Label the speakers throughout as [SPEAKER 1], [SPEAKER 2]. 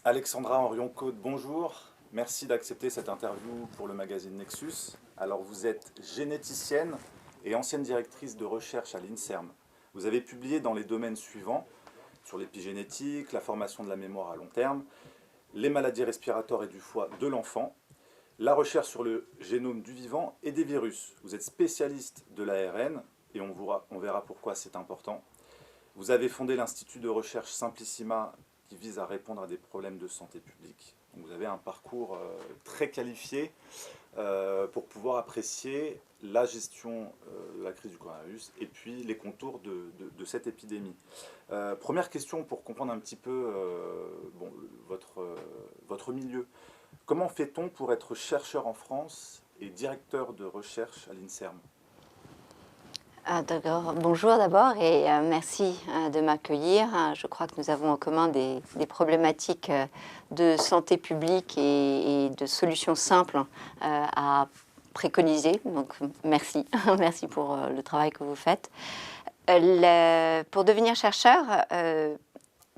[SPEAKER 1] Alexandra Henrion-Côte, bonjour. Merci d'accepter cette interview pour le magazine Nexus. Alors vous êtes généticienne et ancienne directrice de recherche à l'INSERM. Vous avez publié dans les domaines suivants, sur l'épigénétique, la formation de la mémoire à long terme, les maladies respiratoires et du foie de l'enfant, la recherche sur le génome du vivant et des virus. Vous êtes spécialiste de l'ARN et on verra pourquoi c'est important. Vous avez fondé l'Institut de recherche Simplissima qui vise à répondre à des problèmes de santé publique. Donc vous avez un parcours très qualifié pour pouvoir apprécier la gestion de la crise du coronavirus et puis les contours de cette épidémie. Première question pour comprendre un petit peu votre milieu. Comment fait-on pour être chercheur en France et directeur de recherche à l'INSERM?
[SPEAKER 2] D'accord. Bonjour d'abord et merci de m'accueillir. Je crois que nous avons en commun des problématiques de santé publique et de solutions simples à préconiser. Donc merci, merci pour le travail que vous faites. Pour devenir chercheur,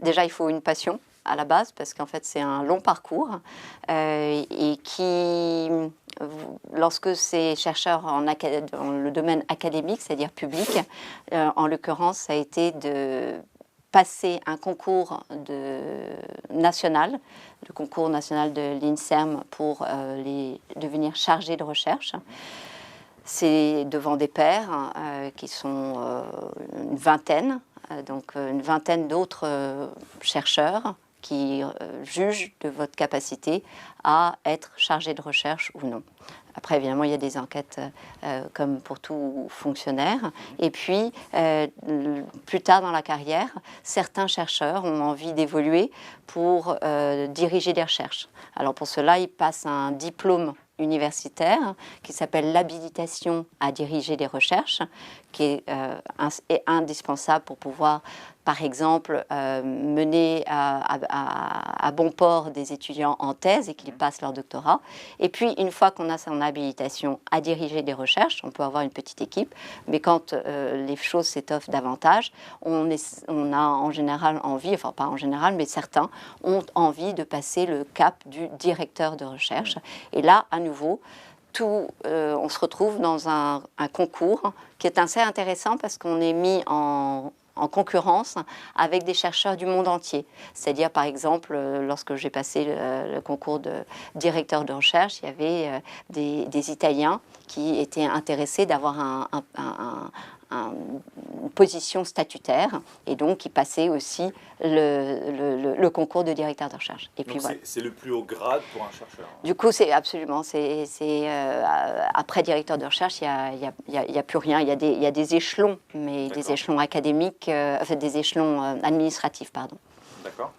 [SPEAKER 2] déjà il faut une passion à la base, parce qu'en fait c'est un long parcours et qui, lorsque c'est chercheur dans le domaine académique, c'est-à-dire public, en l'occurrence ça a été de passer un concours national, le concours national de l'INSERM pour devenir chargé de recherche. C'est devant des pairs qui sont une vingtaine, donc une vingtaine d'autres chercheurs qui jugent de votre capacité à être chargé de recherche ou non. Après, évidemment, il y a des enquêtes comme pour tout fonctionnaire. Et puis, plus tard dans la carrière, certains chercheurs ont envie d'évoluer pour diriger des recherches. Alors pour cela, ils passent un diplôme universitaire qui s'appelle l'habilitation à diriger des recherches, qui est indispensable pour pouvoir, par exemple, mener à bon port des étudiants en thèse et qu'ils passent leur doctorat. Et puis, une fois qu'on a son habilitation à diriger des recherches, on peut avoir une petite équipe, mais quand les choses s'étoffent davantage, on a en général envie, enfin pas en général, mais certains ont envie de passer le cap du directeur de recherche. Et là, à nouveau, on se retrouve dans un concours qui est assez intéressant parce qu'on est mis en concurrence avec des chercheurs du monde entier. C'est-à-dire, par exemple, lorsque j'ai passé le concours de directeur de recherche, il y avait des Italiens qui étaient intéressés d'avoir une position statutaire et donc qui passaient aussi le concours de directeur de recherche. Et
[SPEAKER 1] donc
[SPEAKER 2] puis, voilà.
[SPEAKER 1] C'est le plus haut grade pour un chercheur.
[SPEAKER 2] Du coup, c'est absolument, après directeur de recherche, il y a plus rien. Il y a des échelons, mais des échelons académiques, enfin des échelons administratifs, pardon.
[SPEAKER 1] D'accord.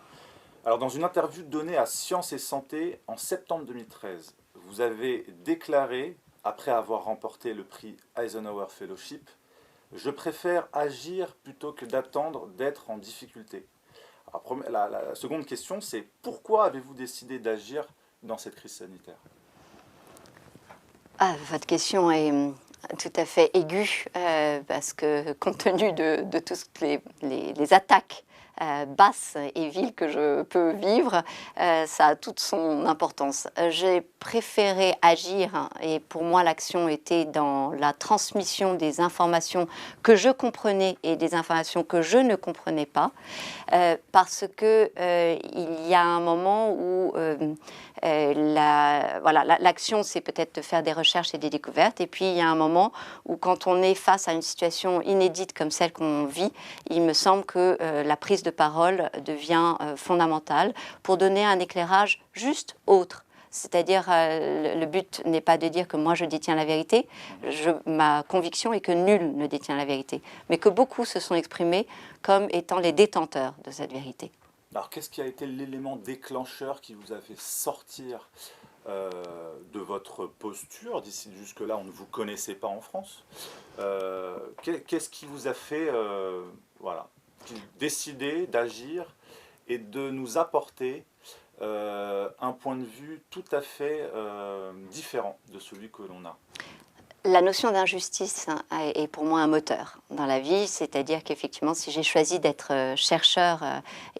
[SPEAKER 1] Alors dans une interview donnée à Sciences et Santé en septembre 2013, vous avez déclaré, après avoir remporté le prix Eisenhower Fellowship, « Je préfère agir plutôt que d'attendre d'être en difficulté ». La seconde question, c'est pourquoi avez-vous décidé d'agir dans cette crise sanitaire?
[SPEAKER 2] Votre question est tout à fait aiguë, parce que compte tenu de toutes les attaques basses et viles que je peux vivre, ça a toute son importance. J'ai préféré agir, et pour moi l'action était dans la transmission des informations que je comprenais et des informations que je ne comprenais pas, parce que il y a un moment où l'action, c'est peut-être de faire des recherches et des découvertes, et puis il y a un moment où quand on est face à une situation inédite comme celle qu'on vit, il me semble que la prise de parole devient fondamentale pour donner un éclairage juste autre. C'est-à-dire, le but n'est pas de dire que moi je détiens la vérité, ma conviction est que nul ne détient la vérité, mais que beaucoup se sont exprimés comme étant les détenteurs de cette vérité.
[SPEAKER 1] Alors qu'est-ce qui a été l'élément déclencheur qui vous a fait sortir de votre posture? D'ici jusque-là, on ne vous connaissait pas en France. Qu'est-ce qui vous a fait décider d'agir et de nous apporter un point de vue tout à fait différent de celui que l'on a?
[SPEAKER 2] La notion d'injustice est pour moi un moteur dans la vie, c'est-à-dire qu'effectivement, si j'ai choisi d'être chercheur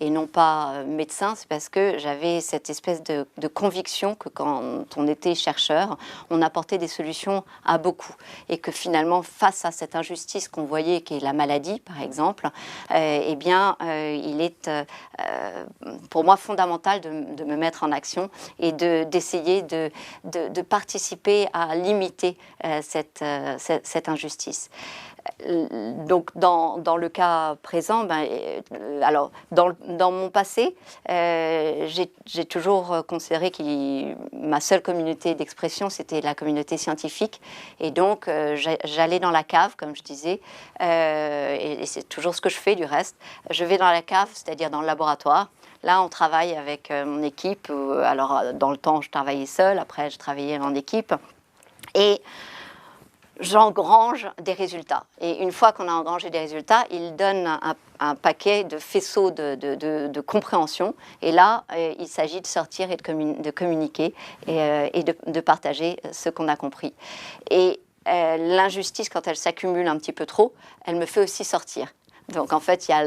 [SPEAKER 2] et non pas médecin, c'est parce que j'avais cette espèce de conviction que quand on était chercheur, on apportait des solutions à beaucoup et que finalement, face à cette injustice qu'on voyait, qui est la maladie, par exemple, eh bien, il est pour moi fondamental de me mettre en action et d'essayer de participer à limiter cette injustice. Donc, dans le cas présent, alors, dans mon passé, j'ai toujours considéré que ma seule communauté d'expression, c'était la communauté scientifique. Et donc, j'allais dans la cave, comme je disais, et c'est toujours ce que je fais du reste. Je vais dans la cave, c'est-à-dire dans le laboratoire. Là, on travaille avec mon équipe. Alors, dans le temps, je travaillais seule. Après, je travaillais en équipe. Et j'engrange des résultats. Et une fois qu'on a engrangé des résultats, il donne un paquet de faisceaux de compréhension. Et là, il s'agit de sortir et de communiquer et de partager ce qu'on a compris. Et l'injustice, quand elle s'accumule un petit peu trop, elle me fait aussi sortir. Donc en fait, il y a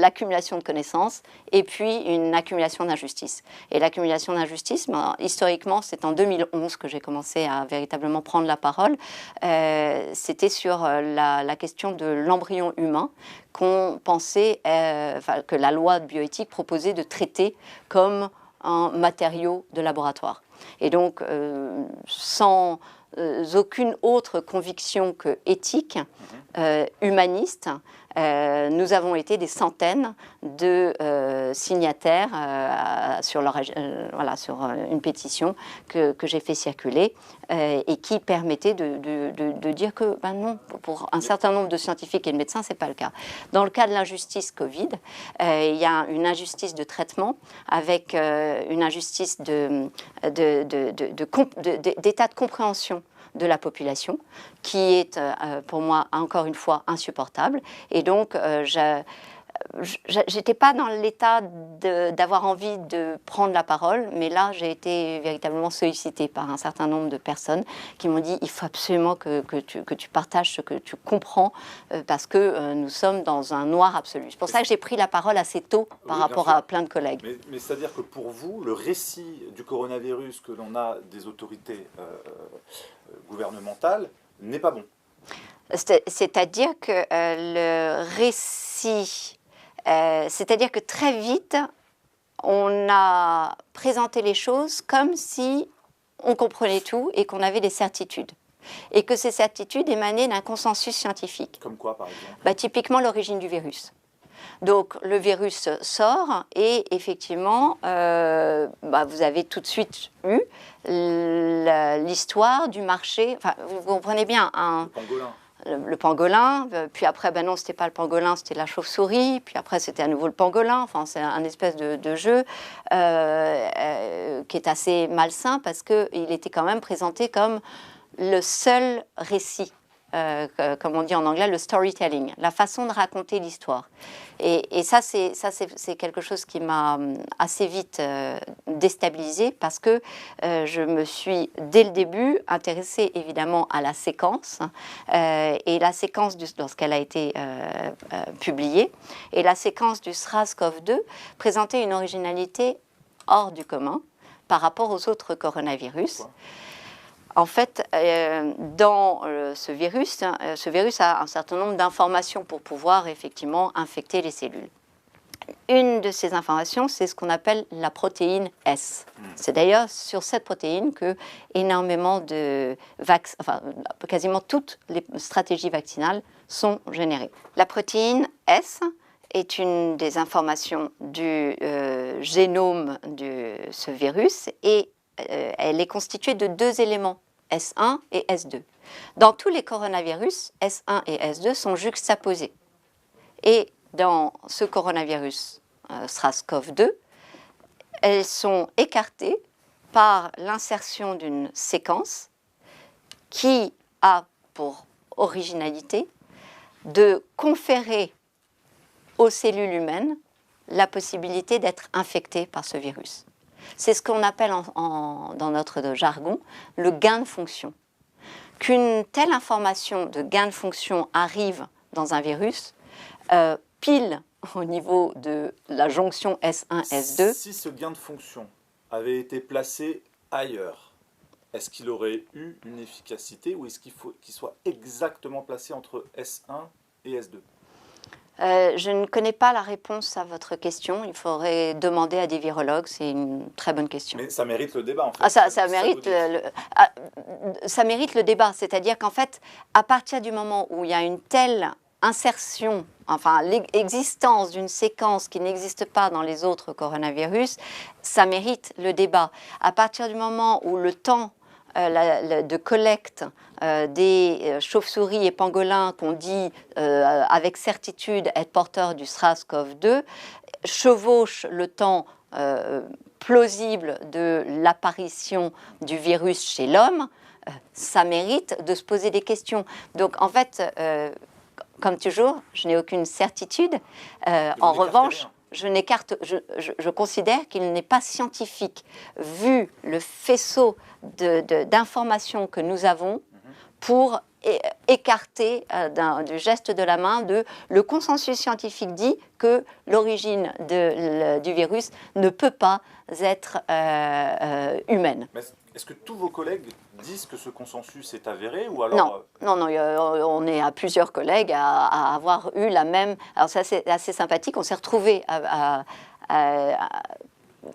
[SPEAKER 2] l'accumulation de connaissances et puis une accumulation d'injustice. Et l'accumulation d'injustice, historiquement, c'est en 2011 que j'ai commencé à véritablement prendre la parole. C'était sur la question de l'embryon humain qu'on pensait, que la loi de bioéthique proposait de traiter comme un matériau de laboratoire. Et donc, sans aucune autre conviction que éthique, humaniste, nous avons été des centaines de signataires sur une pétition que j'ai fait circuler et qui permettait de dire que non, pour un certain nombre de scientifiques et de médecins, ce n'est pas le cas. Dans le cas de l'injustice Covid, il y a une injustice de traitement avec une injustice d'état de compréhension de la population, qui est pour moi, encore une fois, insupportable. Et donc, je n'étais pas dans l'état d'avoir envie de prendre la parole, mais là, j'ai été véritablement sollicitée par un certain nombre de personnes qui m'ont dit « il faut absolument que tu partages ce que tu comprends, parce que nous sommes dans un noir absolu ». C'est pour ça que j'ai pris la parole assez tôt par rapport à plein de collègues.
[SPEAKER 1] Mais c'est-à-dire que pour vous, le récit du coronavirus que l'on a des autorités gouvernementales n'est pas bon.
[SPEAKER 2] C'est-à-dire que le récit, c'est-à-dire que très vite, on a présenté les choses comme si on comprenait tout et qu'on avait des certitudes. Et que ces certitudes émanaient d'un consensus scientifique.
[SPEAKER 1] Comme quoi, par exemple ?
[SPEAKER 2] Typiquement, l'origine du virus. Donc, le virus sort et effectivement, vous avez tout de suite eu l'histoire du marché. Enfin, vous comprenez bien.
[SPEAKER 1] Le pangolin.
[SPEAKER 2] Le pangolin, puis après, non, c'était pas le pangolin, c'était la chauve-souris, puis après, c'était à nouveau le pangolin. Enfin, c'est un espèce de jeu qui est assez malsain parce qu'il était quand même présenté comme le seul récit. Comme on dit en anglais, le storytelling, la façon de raconter l'histoire. Et ça, c'est quelque chose qui m'a assez vite déstabilisée parce que je me suis, dès le début, intéressée évidemment à la séquence et la séquence lorsqu'elle a été publiée. Et la séquence du SRAS-CoV-2 présentait une originalité hors du commun par rapport aux autres coronavirus.
[SPEAKER 1] Pourquoi ?
[SPEAKER 2] En fait, dans ce virus a un certain nombre d'informations pour pouvoir effectivement infecter les cellules. Une de ces informations, c'est ce qu'on appelle la protéine S. C'est d'ailleurs sur cette protéine que énormément de quasiment toutes les stratégies vaccinales sont générées. La protéine S est une des informations du génome de ce virus et elle est constituée de deux éléments, S1 et S2. Dans tous les coronavirus, S1 et S2 sont juxtaposés. Et dans ce coronavirus SRAS-CoV-2, elles sont écartées par l'insertion d'une séquence qui a pour originalité de conférer aux cellules humaines la possibilité d'être infectées par ce virus. C'est ce qu'on appelle dans notre jargon le gain de fonction. qu'une telle information de gain de fonction arrive dans un virus, pile au niveau de la jonction S1-S2.
[SPEAKER 1] Si ce gain de fonction avait été placé ailleurs, est-ce qu'il aurait eu une efficacité ou est-ce qu'il faut qu'il soit exactement placé entre S1 et S2 ?
[SPEAKER 2] Je ne connais pas la réponse à votre question. Il faudrait demander à des virologues. C'est une très bonne question.
[SPEAKER 1] Mais ça mérite le débat, en fait.
[SPEAKER 2] Ça mérite le débat. C'est-à-dire qu'en fait, à partir du moment où il y a une telle insertion, enfin l'existence d'une séquence qui n'existe pas dans les autres coronavirus, ça mérite le débat. À partir du moment où le temps de collecte des chauves-souris et pangolins qu'on dit avec certitude être porteurs du SARS-CoV-2 chevauche le temps plausible de l'apparition du virus chez l'homme, ça mérite de se poser des questions. Donc en fait, comme toujours, je n'ai aucune certitude. En revanche, je considère qu'il n'est pas scientifique, vu le faisceau d'informations que nous avons, pour écarter du geste de la main le consensus scientifique dit que l'origine du virus ne peut pas être humaine.
[SPEAKER 1] Mais est-ce que tous vos collègues disent que ce consensus est avéré ou alors...
[SPEAKER 2] Non, on est à plusieurs collègues à avoir eu la même... Alors ça, c'est assez sympathique, on s'est retrouvés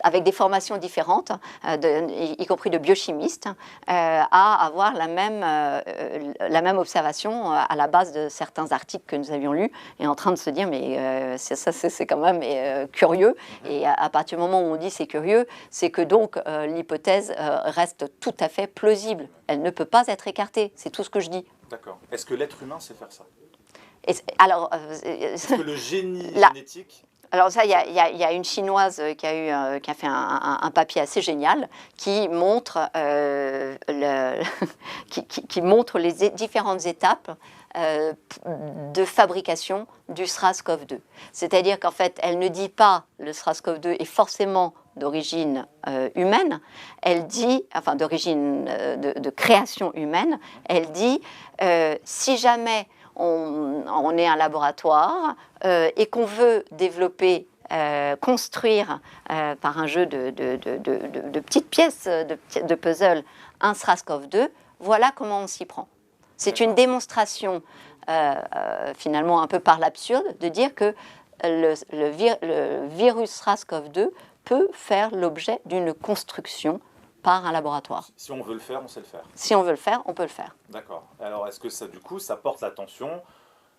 [SPEAKER 2] avec des formations différentes, y compris de biochimistes, à avoir la même observation à la base de certains articles que nous avions lus, et en train de se dire, mais c'est quand même curieux. Et à partir du moment où on dit c'est curieux, c'est que donc l'hypothèse reste tout à fait plausible. Elle ne peut pas être écartée, c'est tout ce que je dis.
[SPEAKER 1] D'accord. Est-ce que l'être humain sait faire ça ?
[SPEAKER 2] Est-ce
[SPEAKER 1] que le génie génétique...
[SPEAKER 2] Alors ça, il y a une Chinoise qui a fait un papier assez génial qui montre, qui montre les différentes étapes de fabrication du SARS-CoV-2. C'est-à-dire qu'en fait, elle ne dit pas le SARS-CoV-2 est forcément d'origine humaine, elle dit, enfin d'origine de création humaine, elle dit si jamais on est un laboratoire et qu'on veut développer, construire par un jeu de petites pièces de puzzle un SARS-CoV-2, voilà comment on s'y prend. C'est une démonstration finalement un peu par l'absurde de dire que le virus SARS-CoV-2 peut faire l'objet d'une construction par un laboratoire.
[SPEAKER 1] Si on veut le faire, on sait le faire.
[SPEAKER 2] Si on veut le faire, on peut le faire.
[SPEAKER 1] D'accord. Alors, est-ce que ça, du coup, ça porte l'attention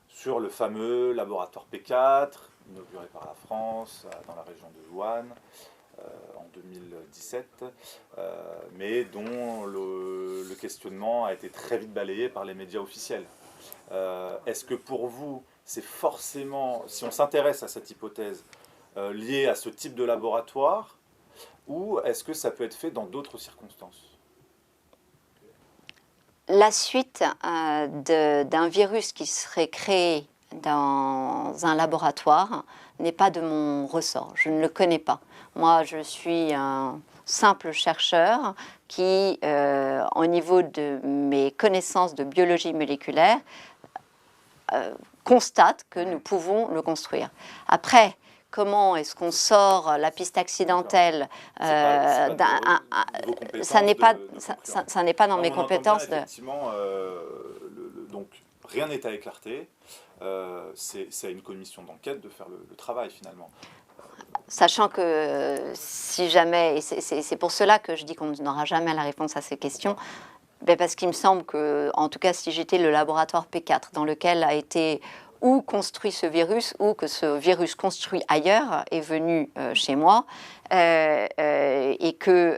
[SPEAKER 1] sur le fameux laboratoire P4, inauguré par la France, dans la région de Wuhan, en 2017, mais dont le questionnement a été très vite balayé par les médias officiels. Est-ce que pour vous, c'est forcément, si on s'intéresse à cette hypothèse, lié à ce type de laboratoire, ou est-ce que ça peut être fait dans d'autres circonstances ?
[SPEAKER 2] La suite d'un virus qui serait créé dans un laboratoire n'est pas de mon ressort. Je ne le connais pas. Moi, je suis un simple chercheur qui, au niveau de mes connaissances de biologie moléculaire, constate que nous pouvons le construire. Après, comment est-ce qu'on sort la piste accidentelle
[SPEAKER 1] ça n'est
[SPEAKER 2] pas dans mes compétences.
[SPEAKER 1] Effectivement, donc rien n'est à écarter. C'est à une commission d'enquête de faire le travail finalement.
[SPEAKER 2] Sachant que si jamais, et c'est pour cela que je dis qu'on n'aura jamais la réponse à ces questions, parce qu'il me semble que, en tout cas, si j'étais le laboratoire P4 dans lequel a été ou construit ce virus, ou que ce virus construit ailleurs est venu chez moi, et qu'il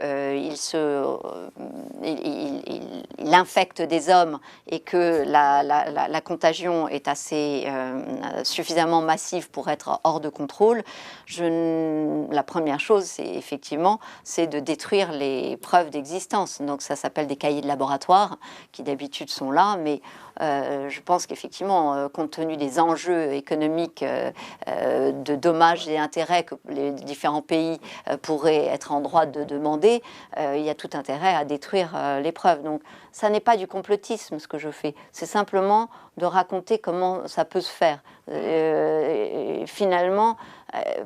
[SPEAKER 2] il infecte des hommes et que la contagion est assez suffisamment massive pour être hors de contrôle, la première chose, c'est de détruire les preuves d'existence. Donc ça s'appelle des cahiers de laboratoire qui d'habitude sont là, mais je pense qu'effectivement, compte tenu des enjeux économiques, de dommages et intérêts que les différents pays pourrait être en droit de demander, il y a tout intérêt à détruire les preuves. Donc ça n'est pas du complotisme ce que je fais, c'est simplement de raconter comment ça peut se faire. Finalement,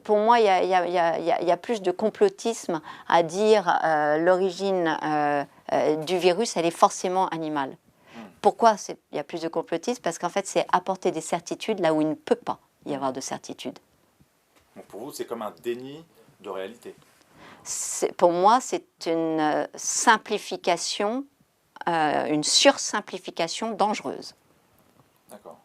[SPEAKER 2] pour moi, il y a plus de complotisme à dire l'origine du virus, elle est forcément animale. Pourquoi il y a plus de complotisme? Parce qu'en fait, c'est apporter des certitudes là où il ne peut pas y avoir de certitude.
[SPEAKER 1] Donc pour vous, c'est comme un déni de réalité.
[SPEAKER 2] Pour moi, c'est une simplification, une sursimplification dangereuse.
[SPEAKER 1] D'accord.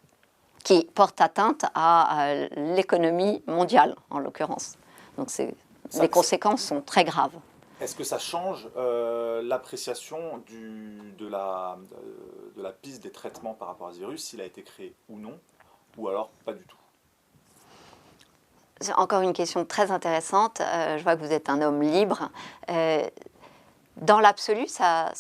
[SPEAKER 2] Qui porte atteinte à l'économie mondiale, en l'occurrence. Donc les conséquences sont très graves.
[SPEAKER 1] Est-ce que ça change l'appréciation de la piste des traitements par rapport à ce virus, s'il a été créé ou non, ou alors pas du tout?
[SPEAKER 2] C'est encore une question très intéressante. Je vois que vous êtes un homme libre. Dans l'absolu, ça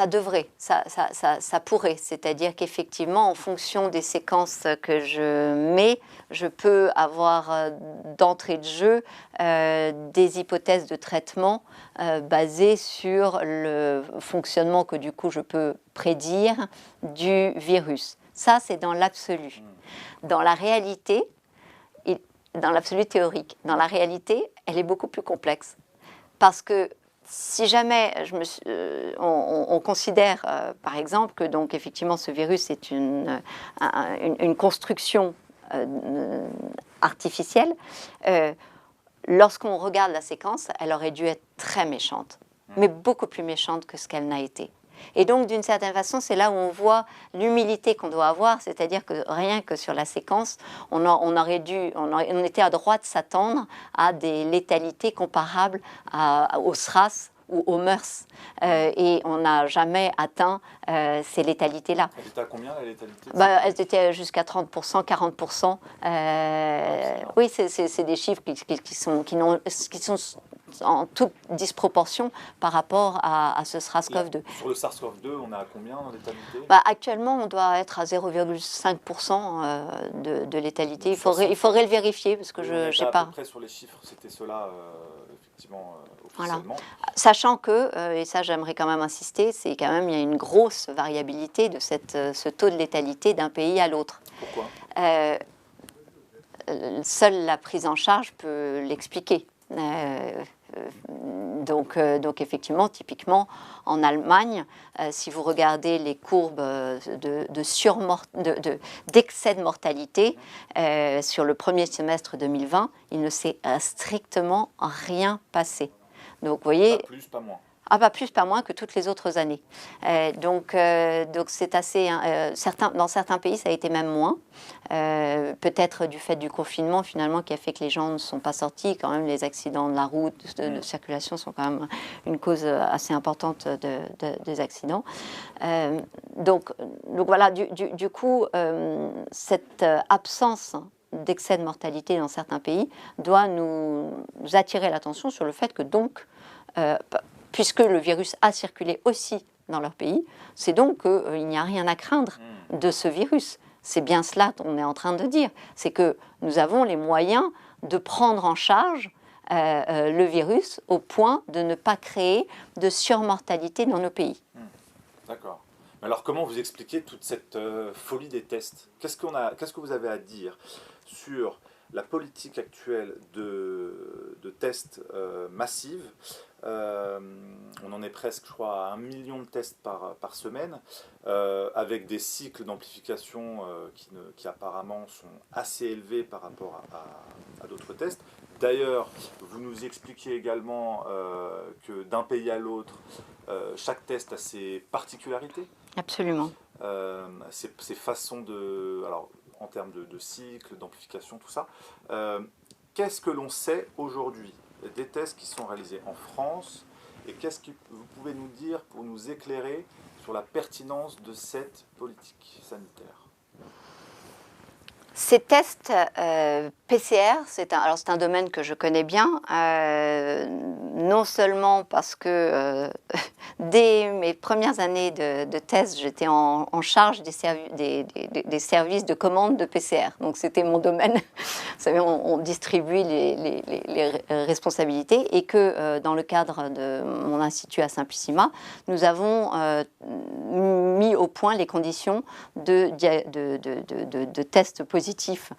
[SPEAKER 2] devrait, ça pourrait. C'est-à-dire qu'effectivement, en fonction des séquences que je mets, je peux avoir d'entrée de jeu des hypothèses de traitement basées sur le fonctionnement que du coup je peux prédire du virus. Ça, c'est dans l'absolu. Dans la réalité, dans l'absolu théorique, dans la réalité, elle est beaucoup plus complexe. Parce que si jamais on considère, par exemple, que donc effectivement ce virus est une construction artificielle, lorsqu'on regarde la séquence, elle aurait dû être très méchante, mais beaucoup plus méchante que ce qu'elle n'a été. Et donc, d'une certaine façon, c'est là où on voit l'humilité qu'on doit avoir, c'est-à-dire que rien que sur la séquence, on était à droit de s'attendre à des létalités comparables au SRAS ou aux MERS. Et on n'a jamais atteint ces létalités-là.
[SPEAKER 1] Elle était à combien, la létalité?
[SPEAKER 2] Elles étaient jusqu'à 30%, 40%. Oui, c'est des chiffres qui sont en toute disproportion par rapport à ce SARS-CoV-2.
[SPEAKER 1] Sur le SARS-CoV-2, on est à combien en létalité?
[SPEAKER 2] Actuellement, on doit être à 0,5% de létalité. Il faudrait le vérifier parce que je ne sais pas.
[SPEAKER 1] À peu près sur les chiffres, c'était cela, effectivement, officiellement.
[SPEAKER 2] Voilà. Sachant que, et ça j'aimerais quand même insister, c'est quand même, il y a une grosse variabilité de ce taux de létalité d'un pays à l'autre.
[SPEAKER 1] Pourquoi?
[SPEAKER 2] Seule la prise en charge peut l'expliquer. Donc effectivement, typiquement en Allemagne, si vous regardez les courbes d'excès de mortalité sur le premier semestre 2020, il ne s'est strictement rien passé. Donc vous voyez,
[SPEAKER 1] pas plus, pas moins.
[SPEAKER 2] Pas plus, pas moins que toutes les autres années. Donc c'est assez... dans certains pays, ça a été même moins. Peut-être du fait du confinement, finalement, qui a fait que les gens ne sont pas sortis. Quand même, les accidents de la route, de circulation sont quand même une cause assez importante des accidents. Donc voilà, du coup, cette absence d'excès de mortalité dans certains pays doit nous attirer l'attention sur le fait que donc... puisque le virus a circulé aussi dans leur pays, c'est donc qu'il n'y a rien à craindre de ce virus. C'est bien cela qu'on est en train de dire. C'est que nous avons les moyens de prendre en charge le virus au point de ne pas créer de surmortalité dans nos pays.
[SPEAKER 1] D'accord. Alors comment vous expliquez toute cette folie des tests? Qu'est-ce que vous avez à dire sur la politique actuelle de tests massives? On en est presque, je crois, à 1 million de tests par semaine, avec des cycles d'amplification qui apparemment sont assez élevés par rapport à d'autres tests. D'ailleurs, vous nous expliquez également que d'un pays à l'autre, chaque test a ses particularités.
[SPEAKER 2] Absolument.
[SPEAKER 1] Ses façons de... Alors, en termes de cycle, d'amplification, tout ça. Qu'est-ce que l'on sait aujourd'hui des tests qui sont réalisés en France, et qu'est-ce que vous pouvez nous dire pour nous éclairer sur la pertinence de cette politique sanitaire?
[SPEAKER 2] Ces tests PCR, c'est un domaine que je connais bien, non seulement parce que Dès mes premières années de thèse, j'étais en charge des services de commande de PCR. Donc c'était mon domaine. Vous savez, on distribue les responsabilités et que dans le cadre de mon institut à Simplissima, nous avons mis au point les conditions de tests positifs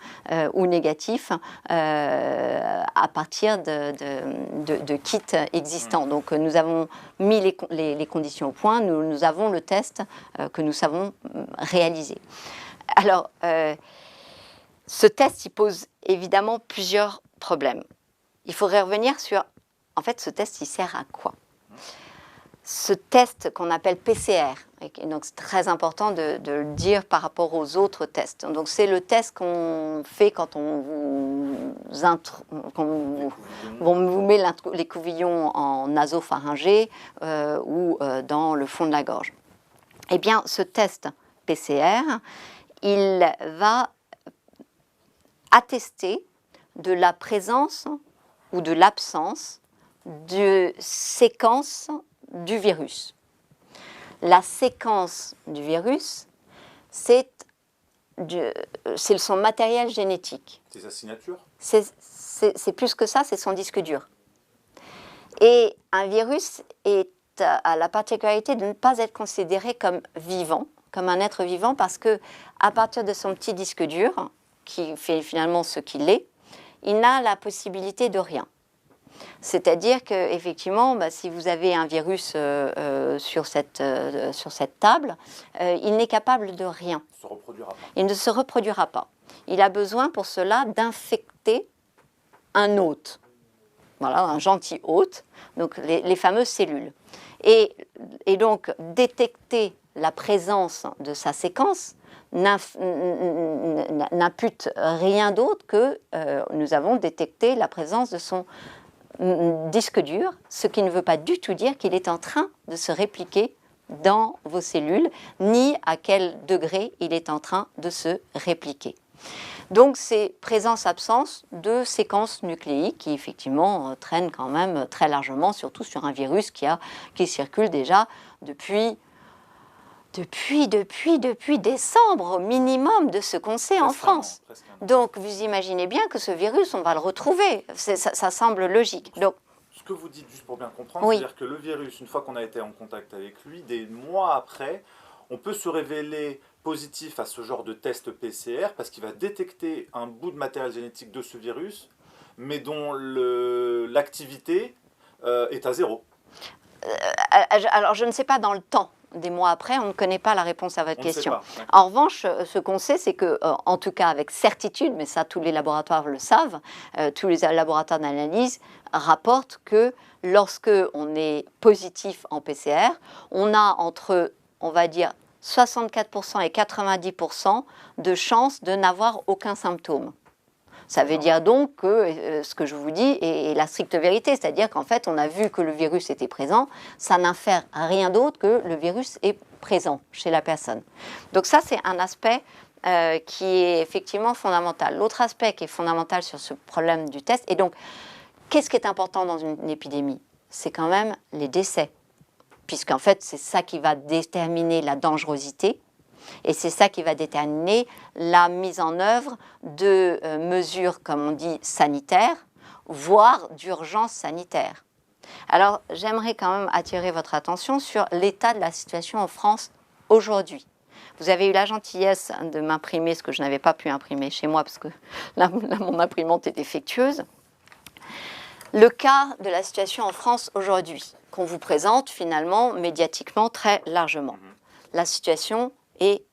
[SPEAKER 2] ou négatifs à partir de kits existants. Donc nous avons mis les conditions au point, nous avons le test que nous savons réaliser. Alors, ce test, il pose évidemment plusieurs problèmes. Il faudrait revenir sur, en fait, ce test, il sert à quoi? Ce test qu'on appelle PCR, et donc c'est très important de le dire par rapport aux autres tests. Donc c'est le test qu'on fait quand on vous met l'écouvillon en nasopharyngé ou dans le fond de la gorge. Eh bien, ce test PCR, il va attester de la présence ou de l'absence de séquence du virus. La séquence du virus, c'est son matériel génétique.
[SPEAKER 1] C'est sa signature?
[SPEAKER 2] C'est plus que ça, c'est son disque dur. Et un virus a la particularité de ne pas être considéré comme vivant, comme un être vivant, parce que à partir de son petit disque dur, qui fait finalement ce qu'il est, il n'a la possibilité de rien. C'est-à-dire qu'effectivement, si vous avez un virus sur cette table, il n'est capable de rien.
[SPEAKER 1] Il ne se reproduira pas.
[SPEAKER 2] Il ne se reproduira pas. Il a besoin pour cela d'infecter un hôte. Voilà, un gentil hôte, donc les fameuses cellules. Et donc, détecter la présence de sa séquence n'impute rien d'autre que nous avons détecté la présence de son disque dur, ce qui ne veut pas du tout dire qu'il est en train de se répliquer dans vos cellules, ni à quel degré il est en train de se répliquer. Donc c'est présence-absence de séquences nucléiques qui effectivement traînent quand même très largement, surtout sur un virus qui circule déjà depuis décembre au minimum de ce qu'on sait en France. Donc vous imaginez bien que ce virus, on va le retrouver. Ça semble logique. Donc,
[SPEAKER 1] ce que vous dites, juste pour bien comprendre,
[SPEAKER 2] oui.
[SPEAKER 1] C'est-à-dire que le virus, une fois qu'on a été en contact avec lui, des mois après, on peut se révéler positif à ce genre de test PCR parce qu'il va détecter un bout de matériel génétique de ce virus, mais dont l'activité est à zéro.
[SPEAKER 2] Alors je ne sais pas dans le temps. Des mois après, on ne connaît pas la réponse à votre question.
[SPEAKER 1] En
[SPEAKER 2] revanche, ce qu'on sait, c'est que, en tout cas avec certitude, mais ça tous les laboratoires le savent, tous les laboratoires d'analyse rapportent que lorsque on est positif en PCR, on a entre, on va dire, 64% et 90% de chances de n'avoir aucun symptôme. Ça veut dire donc que ce que je vous dis est la stricte vérité, c'est-à-dire qu'en fait, on a vu que le virus était présent, ça n'infère rien d'autre que le virus est présent chez la personne. Donc ça, c'est un aspect qui est effectivement fondamental. L'autre aspect qui est fondamental sur ce problème du test, et donc, qu'est-ce qui est important dans une épidémie? C'est quand même les décès, puisqu'en fait, c'est ça qui va déterminer la dangerosité. Et c'est ça qui va déterminer la mise en œuvre de mesures, comme on dit, sanitaires, voire d'urgence sanitaire. Alors, j'aimerais quand même attirer votre attention sur l'état de la situation en France aujourd'hui. Vous avez eu la gentillesse de m'imprimer ce que je n'avais pas pu imprimer chez moi, parce que là mon imprimante est défectueuse. Le cas de la situation en France aujourd'hui, qu'on vous présente finalement médiatiquement très largement. La situation est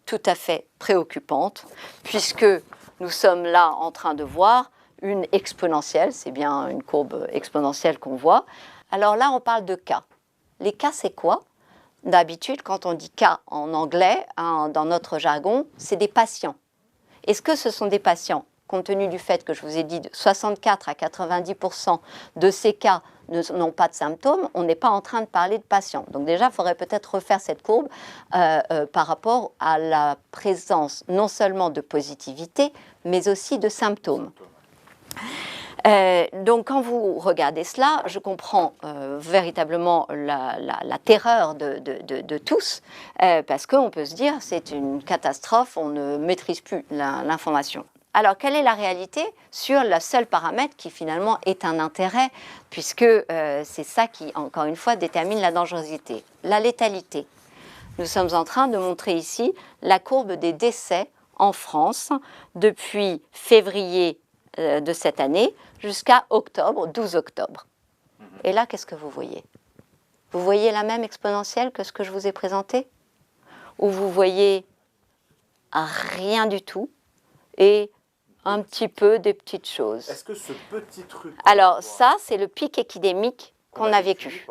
[SPEAKER 2] tout à fait préoccupante, puisque nous sommes là en train de voir une exponentielle, c'est bien une courbe exponentielle qu'on voit. Alors là, on parle de cas. Les cas, c'est quoi? D'habitude, quand on dit cas en anglais, dans notre jargon, c'est des patients. Est-ce que ce sont des patients? Compte tenu du fait que je vous ai dit 64 à 90% de ces cas n'ont pas de symptômes, on n'est pas en train de parler de patients. Donc déjà, il faudrait peut-être refaire cette courbe par rapport à la présence non seulement de positivité, mais aussi de symptômes. Donc quand vous regardez cela, je comprends véritablement la terreur de tous, parce qu'on peut se dire c'est une catastrophe, on ne maîtrise plus l'information. Alors, quelle est la réalité sur le seul paramètre qui finalement est un intérêt, puisque c'est ça qui, encore une fois, détermine la dangerosité, la létalité. Nous sommes en train de montrer ici la courbe des décès en France depuis février de cette année jusqu'à octobre, 12 octobre. Et là, qu'est-ce que vous voyez? Vous voyez la même exponentielle que ce que je vous ai présenté? Ou vous voyez rien du tout et un petit peu des petites choses.
[SPEAKER 1] Est-ce que ce petit truc...
[SPEAKER 2] Alors ça, c'est le pic épidémique qu'on a vécu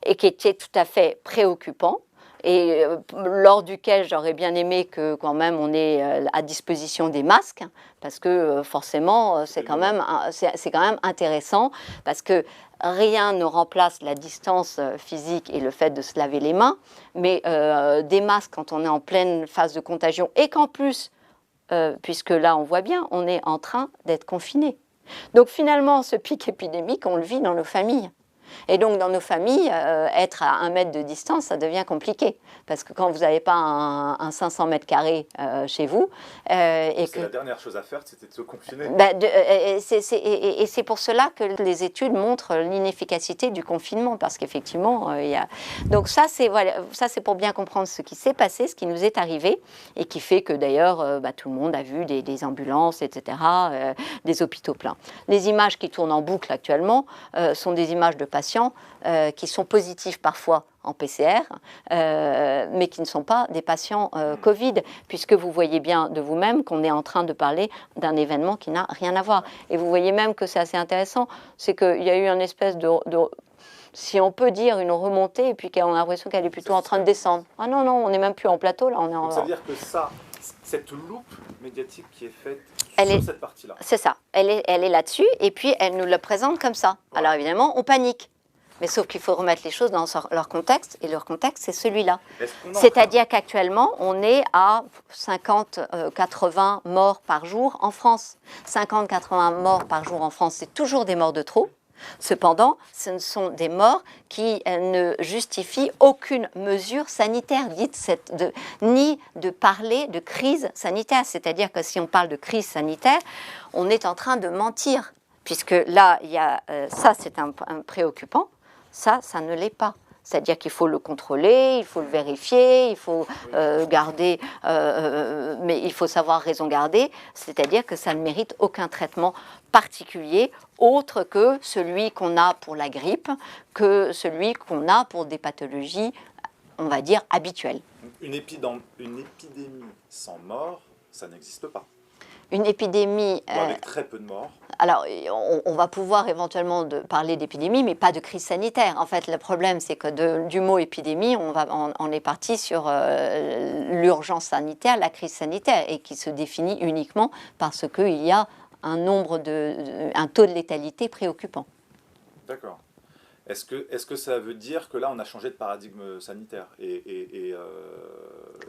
[SPEAKER 2] et qui était tout à fait préoccupant et lors duquel j'aurais bien aimé que quand même on ait à disposition des masques parce que forcément c'est quand même intéressant parce que rien ne remplace la distance physique et le fait de se laver les mains, mais des masques quand on est en pleine phase de contagion et qu'en plus puisque là, on voit bien, on est en train d'être confiné. Donc finalement, ce pic épidémique, on le vit dans nos familles. Et donc, dans nos familles, être à 1 mètre de distance, ça devient compliqué. Parce que quand vous n'avez pas un 500 mètres carrés chez vous...
[SPEAKER 1] c'est la dernière chose à faire, c'était de se confiner.
[SPEAKER 2] Et c'est pour cela que les études montrent l'inefficacité du confinement. Parce qu'effectivement, il y a... Donc ça, c'est pour bien comprendre ce qui s'est passé, ce qui nous est arrivé. Et qui fait que d'ailleurs, tout le monde a vu des ambulances, etc., des hôpitaux pleins. Les images qui tournent en boucle actuellement sont des images de patients qui sont positifs parfois en PCR, mais qui ne sont pas des patients Covid, puisque vous voyez bien de vous-même qu'on est en train de parler d'un événement qui n'a rien à voir. Et vous voyez même que c'est assez intéressant, c'est qu'il y a eu une espèce de si on peut dire une remontée, et puis qu'on a l'impression qu'elle est plutôt en train de descendre. Ah non, non, on n'est même plus en plateau, là, on est en...
[SPEAKER 1] Donc ça veut dire que cette loupe médiatique qui est faite cette partie-là.
[SPEAKER 2] C'est ça, elle est là-dessus, et puis elle nous la présente comme ça. Ouais. Alors évidemment, on panique. Mais sauf qu'il faut remettre les choses dans leur contexte, et leur contexte, c'est celui-là. C'est-à-dire qu'actuellement, on est à 50-80 morts par jour en France. 50-80 morts par jour en France, c'est toujours des morts de trop. Cependant, ce sont des morts qui ne justifient aucune mesure sanitaire, ni de parler de crise sanitaire. C'est-à-dire que si on parle de crise sanitaire, on est en train de mentir. Puisque là, il y a, ça, c'est un préoccupant. Ça ne l'est pas. C'est-à-dire qu'il faut le contrôler, il faut le vérifier, il faut garder, mais il faut savoir raison garder. C'est-à-dire que ça ne mérite aucun traitement particulier, autre que celui qu'on a pour la grippe, que celui qu'on a pour des pathologies, on va dire, habituelles.
[SPEAKER 1] Une épidémie sans mort, ça n'existe pas.
[SPEAKER 2] Une épidémie...
[SPEAKER 1] Ou avec très peu de morts.
[SPEAKER 2] Alors, on va pouvoir éventuellement parler d'épidémie, mais pas de crise sanitaire. En fait, le problème, c'est que du mot épidémie, on est parti sur l'urgence sanitaire, la crise sanitaire, et qui se définit uniquement parce qu'il y a un taux de létalité préoccupant.
[SPEAKER 1] D'accord. Est-ce que ça veut dire que là, on a changé de paradigme sanitaire et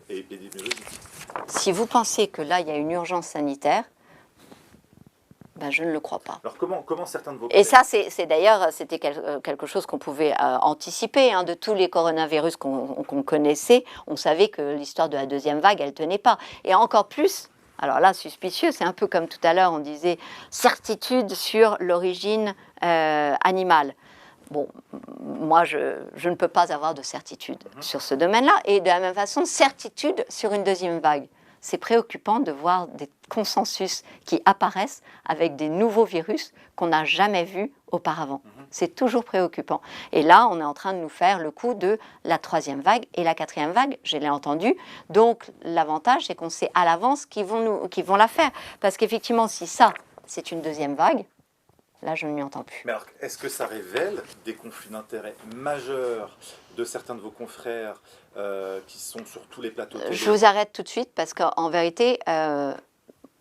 [SPEAKER 1] épidémiologique?
[SPEAKER 2] Si vous pensez que là, il y a une urgence sanitaire, ben, je ne le crois pas.
[SPEAKER 1] Alors comment certains de vos
[SPEAKER 2] collègues... Et ça, c'est d'ailleurs, c'était quelque chose qu'on pouvait anticiper. Hein, de tous les coronavirus qu'on connaissait, on savait que l'histoire de la deuxième vague, elle ne tenait pas. Et encore plus... Alors là, suspicieux, c'est un peu comme tout à l'heure, on disait certitude sur l'origine animale. Bon, moi, je ne peux pas avoir de certitude sur ce domaine-là. Et de la même façon, certitude sur une deuxième vague. C'est préoccupant de voir des consensus qui apparaissent avec des nouveaux virus qu'on n'a jamais vus auparavant. C'est toujours préoccupant. Et là, on est en train de nous faire le coup de la 3e vague et la 4e vague, je l'ai entendu. Donc, l'avantage, c'est qu'on sait à l'avance qu'ils vont la faire. Parce qu'effectivement, si ça, c'est une deuxième vague, là, je ne m'y entends plus.
[SPEAKER 1] Mais alors, est-ce que ça révèle des conflits d'intérêts majeurs de certains de vos confrères qui sont sur tous les plateaux télé?
[SPEAKER 2] Je vous arrête tout de suite parce qu'en vérité,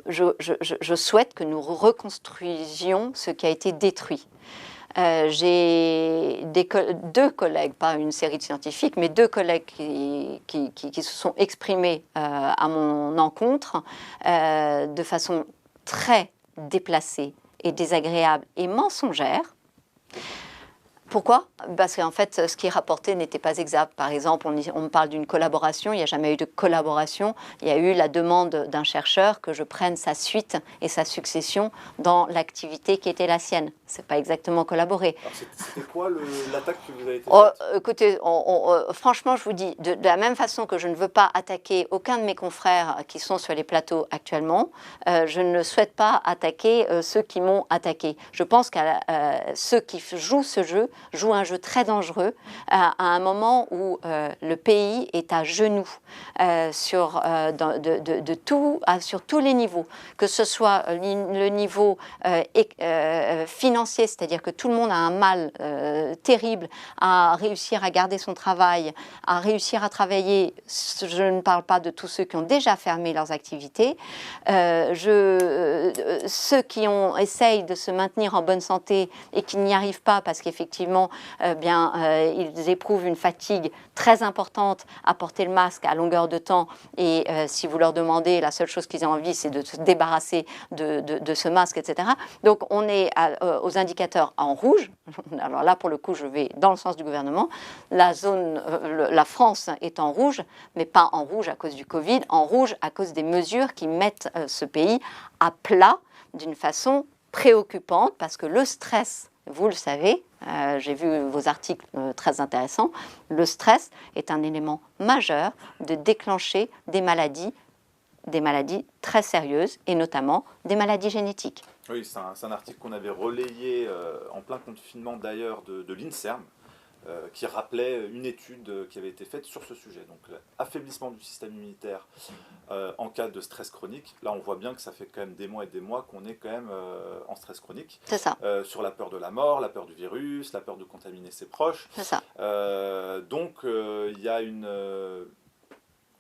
[SPEAKER 2] je souhaite que nous reconstruisions ce qui a été détruit. J'ai deux collègues, pas une série de scientifiques, mais 2 collègues qui se sont exprimés à mon encontre de façon très déplacée est désagréable et mensongère. Pourquoi? Parce qu'en fait, ce qui est rapporté n'était pas exact. Par exemple, on me parle d'une collaboration, il n'y a jamais eu de collaboration. Il y a eu la demande d'un chercheur que je prenne sa suite et sa succession dans l'activité qui était la sienne. Ce n'est pas exactement collaborer.
[SPEAKER 1] C'était quoi l'attaque que vous avez été faite?
[SPEAKER 2] Écoutez, franchement, je vous dis, de la même façon que je ne veux pas attaquer aucun de mes confrères qui sont sur les plateaux actuellement, je ne souhaite pas attaquer ceux qui m'ont attaqué. Je pense que ceux qui jouent ce jeu jouent un jeu très dangereux à un moment où le pays est à genoux sur tous les niveaux, que ce soit le niveau financier, c'est-à-dire que tout le monde a un mal terrible à réussir à garder son travail, à réussir à travailler. Je ne parle pas de tous ceux qui ont déjà fermé leurs activités. Ceux qui essayent de se maintenir en bonne santé et qui n'y arrivent pas parce qu'effectivement, ils éprouvent une fatigue très importante à porter le masque à longueur de temps. Et si vous leur demandez, la seule chose qu'ils ont envie, c'est de se débarrasser de ce masque, etc. Donc, on est aux indicateurs en rouge. Alors là, pour le coup, je vais dans le sens du gouvernement. La France est en rouge, mais pas en rouge à cause du Covid, en rouge à cause des mesures qui mettent ce pays à plat d'une façon préoccupante, parce que le stress, vous le savez, j'ai vu vos articles très intéressants, le stress est un élément majeur de déclencher des maladies très sérieuses, et notamment des maladies génétiques.
[SPEAKER 1] Oui, c'est un article qu'on avait relayé en plein confinement d'ailleurs de l'INSERM, qui rappelait une étude qui avait été faite sur ce sujet. Donc l'affaiblissement du système immunitaire en cas de stress chronique. Là, on voit bien que ça fait quand même des mois et des mois qu'on est quand même en stress chronique.
[SPEAKER 2] C'est ça.
[SPEAKER 1] Sur la peur de la mort, la peur du virus, la peur de contaminer ses proches.
[SPEAKER 2] C'est ça.
[SPEAKER 1] Donc il y a une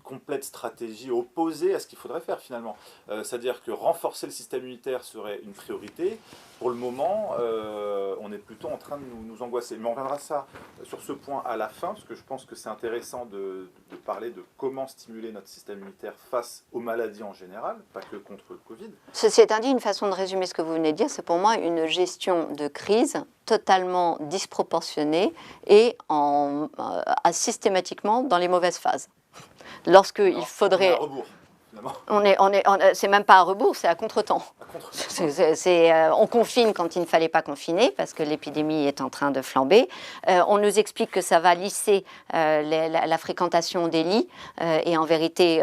[SPEAKER 1] complète stratégie opposée à ce qu'il faudrait faire finalement. C'est-à-dire que renforcer le système immunitaire serait une priorité. Pour le moment, on est plutôt en train de nous angoisser. Mais on reviendra sur ce point à la fin, parce que je pense que c'est intéressant de parler de comment stimuler notre système immunitaire face aux maladies en général, pas que contre le Covid.
[SPEAKER 2] Ceci étant dit, une façon de résumer ce que vous venez de dire, c'est pour moi une gestion de crise totalement disproportionnée et systématiquement dans les mauvaises phases. Il faudrait...
[SPEAKER 1] On est à rebours,
[SPEAKER 2] c'est même pas à rebours, c'est à contre-temps. On confine quand il ne fallait pas confiner parce que l'épidémie est en train de flamber. On nous explique que ça va lisser la fréquentation des lits. Et en vérité,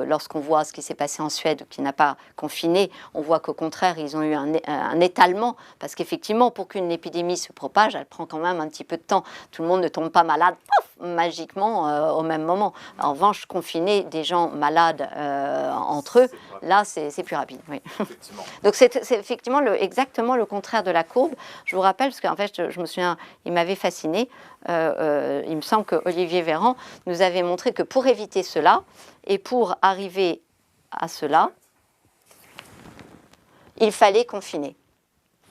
[SPEAKER 2] lorsqu'on voit ce qui s'est passé en Suède, qui n'a pas confiné, on voit qu'au contraire, ils ont eu un étalement. Parce qu'effectivement, pour qu'une épidémie se propage, elle prend quand même un petit peu de temps. Tout le monde ne tombe pas malade, pouf, magiquement, au même moment. En revanche, confiner des gens malades entre eux, là, c'est plus rapide. Oui. Donc, c'est effectivement exactement le contraire de la courbe. Je vous rappelle, parce qu'en fait, je me souviens, il m'avait fasciné. Il me semble que Olivier Véran nous avait montré que pour éviter cela, et pour arriver à cela, il fallait confiner.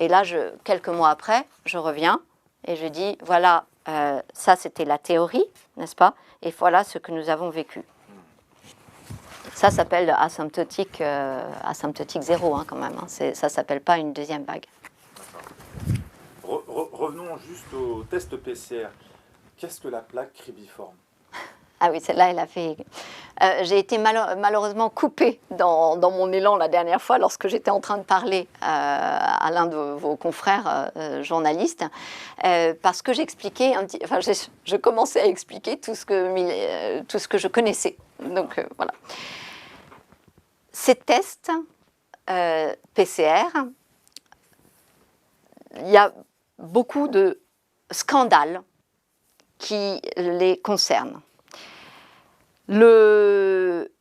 [SPEAKER 2] Et là, quelques mois après, je reviens et je dis, voilà, ça c'était la théorie, n'est-ce pas? Et voilà ce que nous avons vécu. Ça s'appelle asymptotique zéro, hein, quand même. Hein. Ça ne s'appelle pas une deuxième vague.
[SPEAKER 1] Revenons juste au test PCR. Qu'est-ce que la plaque cribiforme?
[SPEAKER 2] Ah oui, celle-là, elle a fait... j'ai été malheureusement coupée dans mon élan la dernière fois lorsque j'étais en train de parler à l'un de vos confrères journalistes, parce que j'expliquais, je commençais à expliquer tout ce que je connaissais. Donc voilà. Ces tests PCR, il y a beaucoup de scandales qui les concernent. Le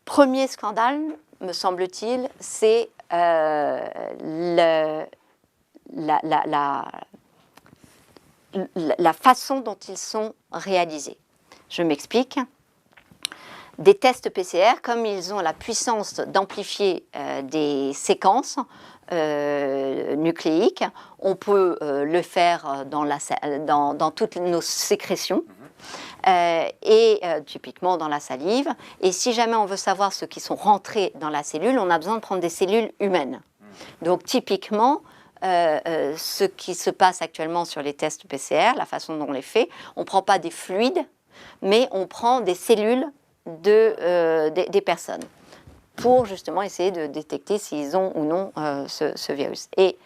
[SPEAKER 2] premier scandale, me semble-t-il, c'est la façon dont ils sont réalisés. Je m'explique. Des tests PCR, comme ils ont la puissance d'amplifier des séquences nucléiques, on peut le faire dans toutes nos sécrétions. Typiquement dans la salive. Et si jamais on veut savoir ceux qui sont rentrés dans la cellule, on a besoin de prendre des cellules humaines. Donc typiquement, ce qui se passe actuellement sur les tests PCR, la façon dont on les fait, on ne prend pas des fluides, mais on prend des cellules des personnes pour justement essayer de détecter s'ils ont ou non ce virus. Et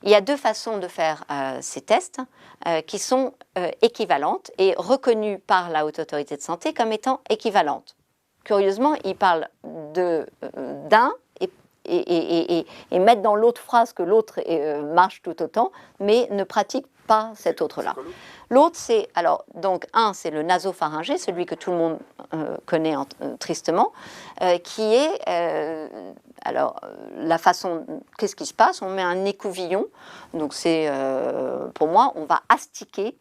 [SPEAKER 2] il y a deux façons de faire ces tests qui sont équivalentes et reconnues par la Haute Autorité de Santé comme étant équivalentes. Curieusement, ils parlent d'un et mettent dans l'autre phrase que l'autre marche tout autant, mais ne pratiquent pas cet autre-là. L'autre, c'est, alors, donc, c'est le nasopharyngé, celui que tout le monde connaît tristement, qui est, la façon, qu'est-ce qui se passe? On met un écouvillon, donc c'est, pour moi, on va astiquer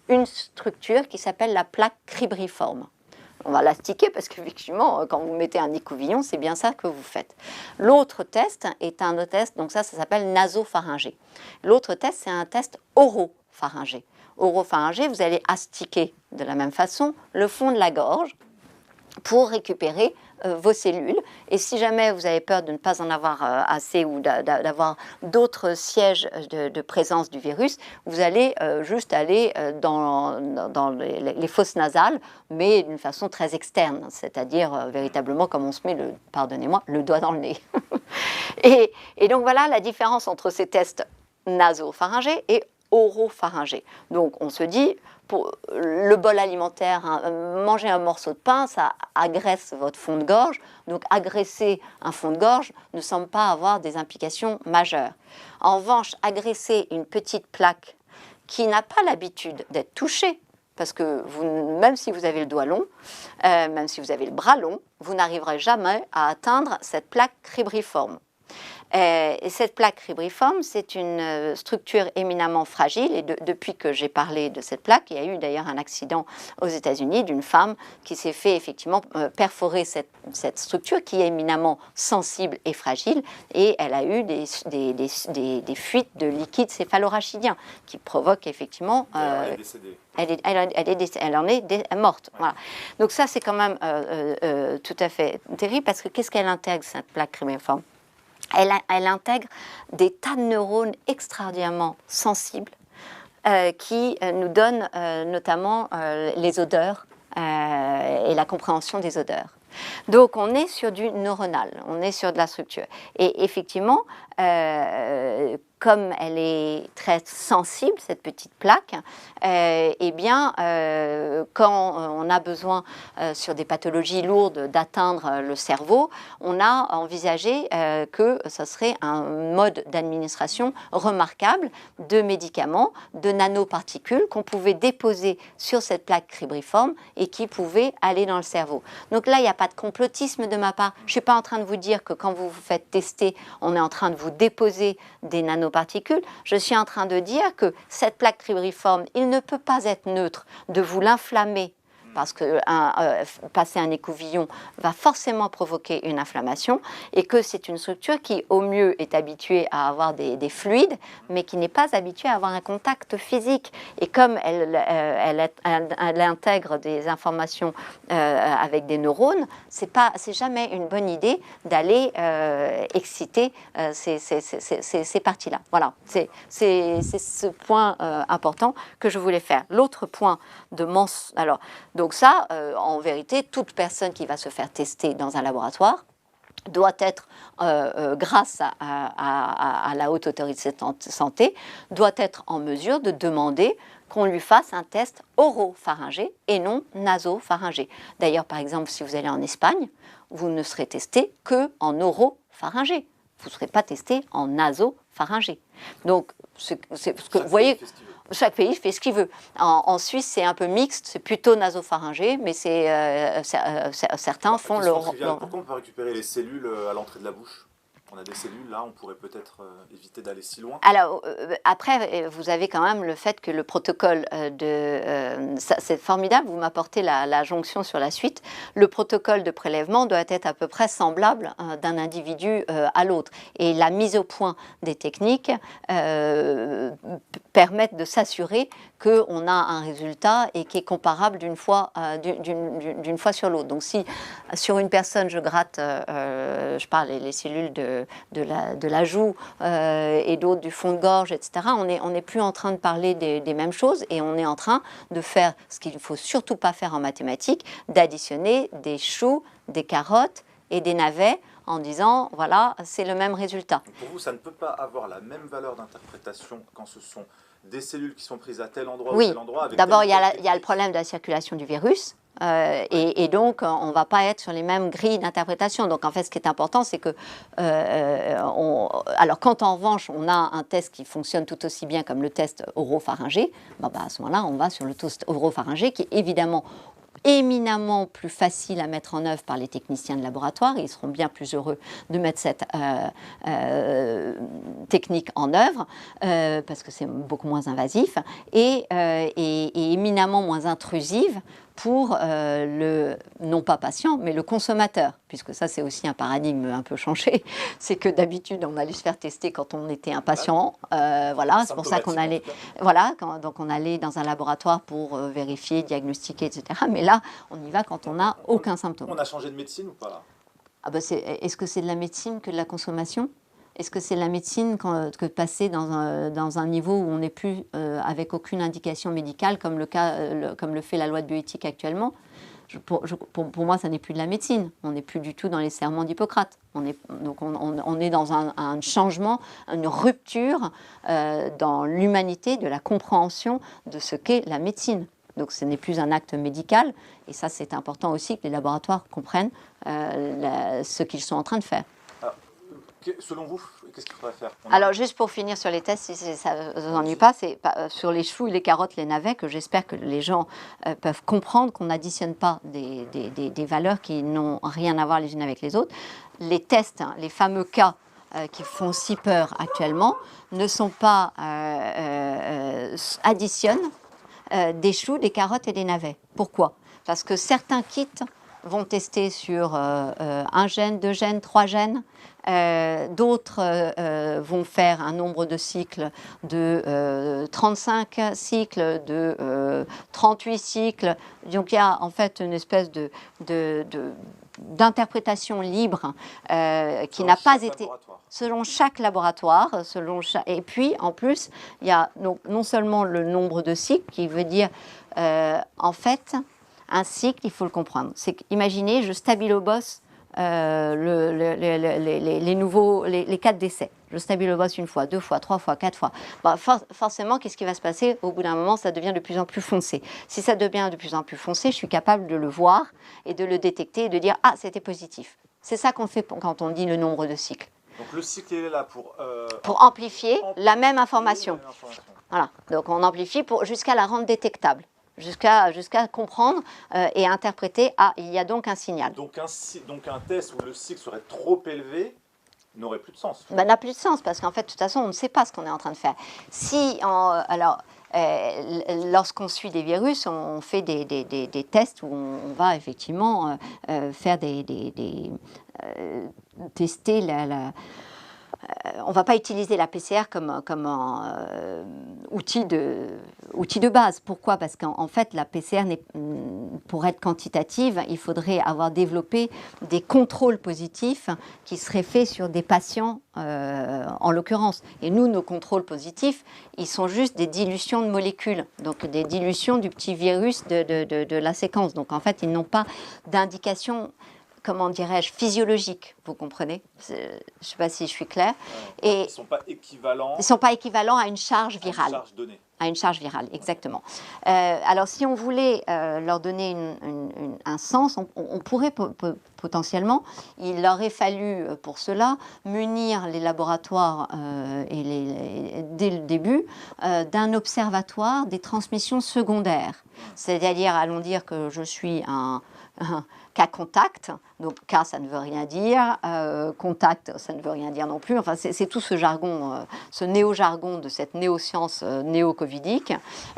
[SPEAKER 2] une structure qui s'appelle la plaque cribriforme. On va l'astiquer parce qu'effectivement, quand vous mettez un écouvillon, c'est bien ça que vous faites. L'autre test est un autre test, donc ça s'appelle nasopharyngé. L'autre test, c'est un test oropharyngé. Oropharyngé, vous allez astiquer de la même façon le fond de la gorge pour récupérer vos cellules. Et si jamais vous avez peur de ne pas en avoir assez ou d'avoir d'autres sièges de présence du virus, vous allez juste aller dans les fosses nasales, mais d'une façon très externe, c'est-à-dire véritablement comme on se met, pardonnez-moi, le doigt dans le nez. et donc voilà la différence entre ces tests nasopharyngés et oropharyngés. Donc on se dit, pour le bol alimentaire, manger un morceau de pain, ça agresse votre fond de gorge. Donc agresser un fond de gorge ne semble pas avoir des implications majeures. En revanche, agresser une petite plaque qui n'a pas l'habitude d'être touchée, parce que même si vous avez le doigt long, même si vous avez le bras long, vous n'arriverez jamais à atteindre cette plaque cribriforme. Et cette plaque cribriforme, c'est une structure éminemment fragile. Et depuis que j'ai parlé de cette plaque, il y a eu d'ailleurs un accident aux États-Unis d'une femme qui s'est fait effectivement perforer cette structure qui est éminemment sensible et fragile. Et elle a eu des fuites de liquide céphalorachidien qui provoquent effectivement...
[SPEAKER 1] elle est décédée.
[SPEAKER 2] Elle en est morte. Ouais. Voilà. Donc ça, c'est quand même tout à fait terrible parce que qu'est-ce qu'elle intègre, cette plaque cribriforme ? Elle intègre des tas de neurones extraordinairement sensibles qui nous donnent notamment les odeurs et la compréhension des odeurs. Donc on est sur du neuronal, on est sur de la structure. Et effectivement, comme elle est très sensible, cette petite plaque, eh bien, quand on a besoin, sur des pathologies lourdes, d'atteindre le cerveau, on a envisagé que ce serait un mode d'administration remarquable de médicaments, de nanoparticules qu'on pouvait déposer sur cette plaque cribriforme et qui pouvaient aller dans le cerveau. Donc là, il n'y a pas de complotisme de ma part. Je ne suis pas en train de vous dire que quand vous vous faites tester, on est en train de vous déposer des nanoparticules. Je suis en train de dire que cette plaque cribriforme, il ne peut pas être neutre de vous l'inflammer parce que passer un écouvillon va forcément provoquer une inflammation et que c'est une structure qui, au mieux, est habituée à avoir des fluides, mais qui n'est pas habituée à avoir un contact physique. Et comme elle intègre des informations avec des neurones, c'est jamais une bonne idée d'aller exciter ces parties-là. Voilà, c'est ce point important que je voulais faire. L'autre point de donc ça, en vérité, toute personne qui va se faire tester dans un laboratoire doit être, grâce à la Haute Autorité de Santé, doit être en mesure de demander qu'on lui fasse un test oropharyngé et non nasopharyngé. D'ailleurs, par exemple, si vous allez en Espagne, vous ne serez testé qu'en oropharyngé. Vous ne serez pas testé en nasopharyngé. Donc, vous voyez... Chaque pays fait ce qu'il veut. En Suisse, c'est un peu mixte, c'est plutôt nasopharyngé, mais certains font
[SPEAKER 1] Pourquoi on peut récupérer les cellules à l'entrée de la bouche? On a des cellules, là, on pourrait peut-être éviter d'aller si loin.
[SPEAKER 2] Alors, après, vous avez quand même le fait que le protocole c'est formidable, vous m'apportez la jonction sur la suite. Le protocole de prélèvement doit être à peu près semblable d'un individu à l'autre. Et la mise au point des techniques permettent de s'assurer qu'on a un résultat et qui est comparable d'une fois sur l'autre. Donc si sur une personne je gratte, je parle les cellules de la joue et d'autres du fond de gorge, etc., on n'est plus en train de parler des mêmes choses et on est en train de faire ce qu'il ne faut surtout pas faire en mathématiques, d'additionner des choux, des carottes et des navets en disant, voilà, c'est le même résultat.
[SPEAKER 1] Pour vous, ça ne peut pas avoir la même valeur d'interprétation quand ce sont des cellules qui sont prises à tel endroit ou tel endroit.
[SPEAKER 2] D'abord, il y a le problème de la circulation du virus. Et donc, on ne va pas être sur les mêmes grilles d'interprétation. Donc, en fait, ce qui est important, c'est que... alors, quand en revanche, on a un test qui fonctionne tout aussi bien comme le test oropharyngé, à ce moment-là, on va sur le test oropharyngé qui est évidemment éminemment plus facile à mettre en œuvre par les techniciens de laboratoire. Ils seront bien plus heureux de mettre cette technique en œuvre parce que c'est beaucoup moins invasif et éminemment moins intrusive pour non pas patient, mais le consommateur, puisque ça c'est aussi un paradigme un peu changé. C'est que d'habitude on allait se faire tester quand on était un patient, voilà, c'est pour ça qu'on allait, voilà, donc on allait dans un laboratoire pour vérifier, diagnostiquer, etc. Mais là, on y va quand on n'a aucun symptôme.
[SPEAKER 1] On a changé de médecine ou pas là?
[SPEAKER 2] Est-ce que c'est de la médecine que de la consommation ? Est-ce que c'est de la médecine que de passer dans un niveau où on n'est plus avec aucune indication médicale, comme le fait la loi de bioéthique actuellement ? Pour moi, ça n'est plus de la médecine. On n'est plus du tout dans les serments d'Hippocrate. On est dans un changement, une rupture dans l'humanité, de la compréhension de ce qu'est la médecine. Donc ce n'est plus un acte médical. Et ça, c'est important aussi que les laboratoires comprennent ce qu'ils sont en train de faire.
[SPEAKER 1] Selon vous, qu'est-ce qu'il faudrait faire?
[SPEAKER 2] Alors, juste pour finir sur les tests, si ça ne vous ennuie pas, c'est sur les choux, les carottes, les navets, que j'espère que les gens peuvent comprendre qu'on n'additionne pas des valeurs qui n'ont rien à voir les unes avec les autres. Les tests, hein, les fameux cas qui font si peur actuellement, ne sont pas additionnent des choux, des carottes et des navets. Pourquoi? Parce que certains kits vont tester sur un gène, 2 gènes, 3 gènes. D'autres vont faire un nombre de cycles de 35 cycles, de 38 cycles. Donc il y a en fait une espèce d'interprétation libre qui n'a pas été... Selon chaque laboratoire, et puis en plus, il y a non seulement le nombre de cycles qui veut dire en fait... Un cycle, il faut le comprendre. C'est imaginez, je stabilobosse les 4 décès. Je stabilobosse 1 fois, 2 fois, 3 fois, 4 fois. Forcément, qu'est-ce qui va se passer? Au bout d'un moment, ça devient de plus en plus foncé. Si ça devient de plus en plus foncé, je suis capable de le voir et de le détecter et de dire « Ah, c'était positif ». C'est ça qu'on fait quand on dit le nombre de cycles.
[SPEAKER 1] Donc le cycle est là pour
[SPEAKER 2] amplifier la même information. Voilà. Donc on amplifie jusqu'à la rendre détectable. Jusqu'à comprendre et interpréter, ah, il y a donc un signal.
[SPEAKER 1] Donc un test où le cycle serait trop élevé n'aurait plus de sens.
[SPEAKER 2] N'a plus de sens, parce qu'en fait, de toute façon, on ne sait pas ce qu'on est en train de faire. Lorsqu'on suit des virus, on fait des tests où on va effectivement faire tester on ne va pas utiliser la PCR comme un outil de base. Pourquoi? Parce qu'en fait, la PCR, pour être quantitative, il faudrait avoir développé des contrôles positifs qui seraient faits sur des patients, en l'occurrence. Et nous, nos contrôles positifs, ils sont juste des dilutions de molécules, donc des dilutions du petit virus de la séquence. Donc en fait, ils n'ont pas d'indication, comment dirais-je, physiologique, vous comprenez? Je ne sais pas si je suis claire.
[SPEAKER 1] Et ils ne sont pas équivalents.
[SPEAKER 2] Ils ne sont pas équivalents à une charge virale.
[SPEAKER 1] À une charge donnée.
[SPEAKER 2] À une charge virale, exactement. Alors, si on voulait leur donner un sens, on pourrait potentiellement, il aurait fallu pour cela munir les laboratoires dès le début d'un observatoire des transmissions secondaires. C'est-à-dire, allons dire que je suis un cas contact, donc cas ça ne veut rien dire, contact ça ne veut rien dire non plus, enfin c'est tout ce jargon, ce néo-jargon de cette néo-science néo-covidique,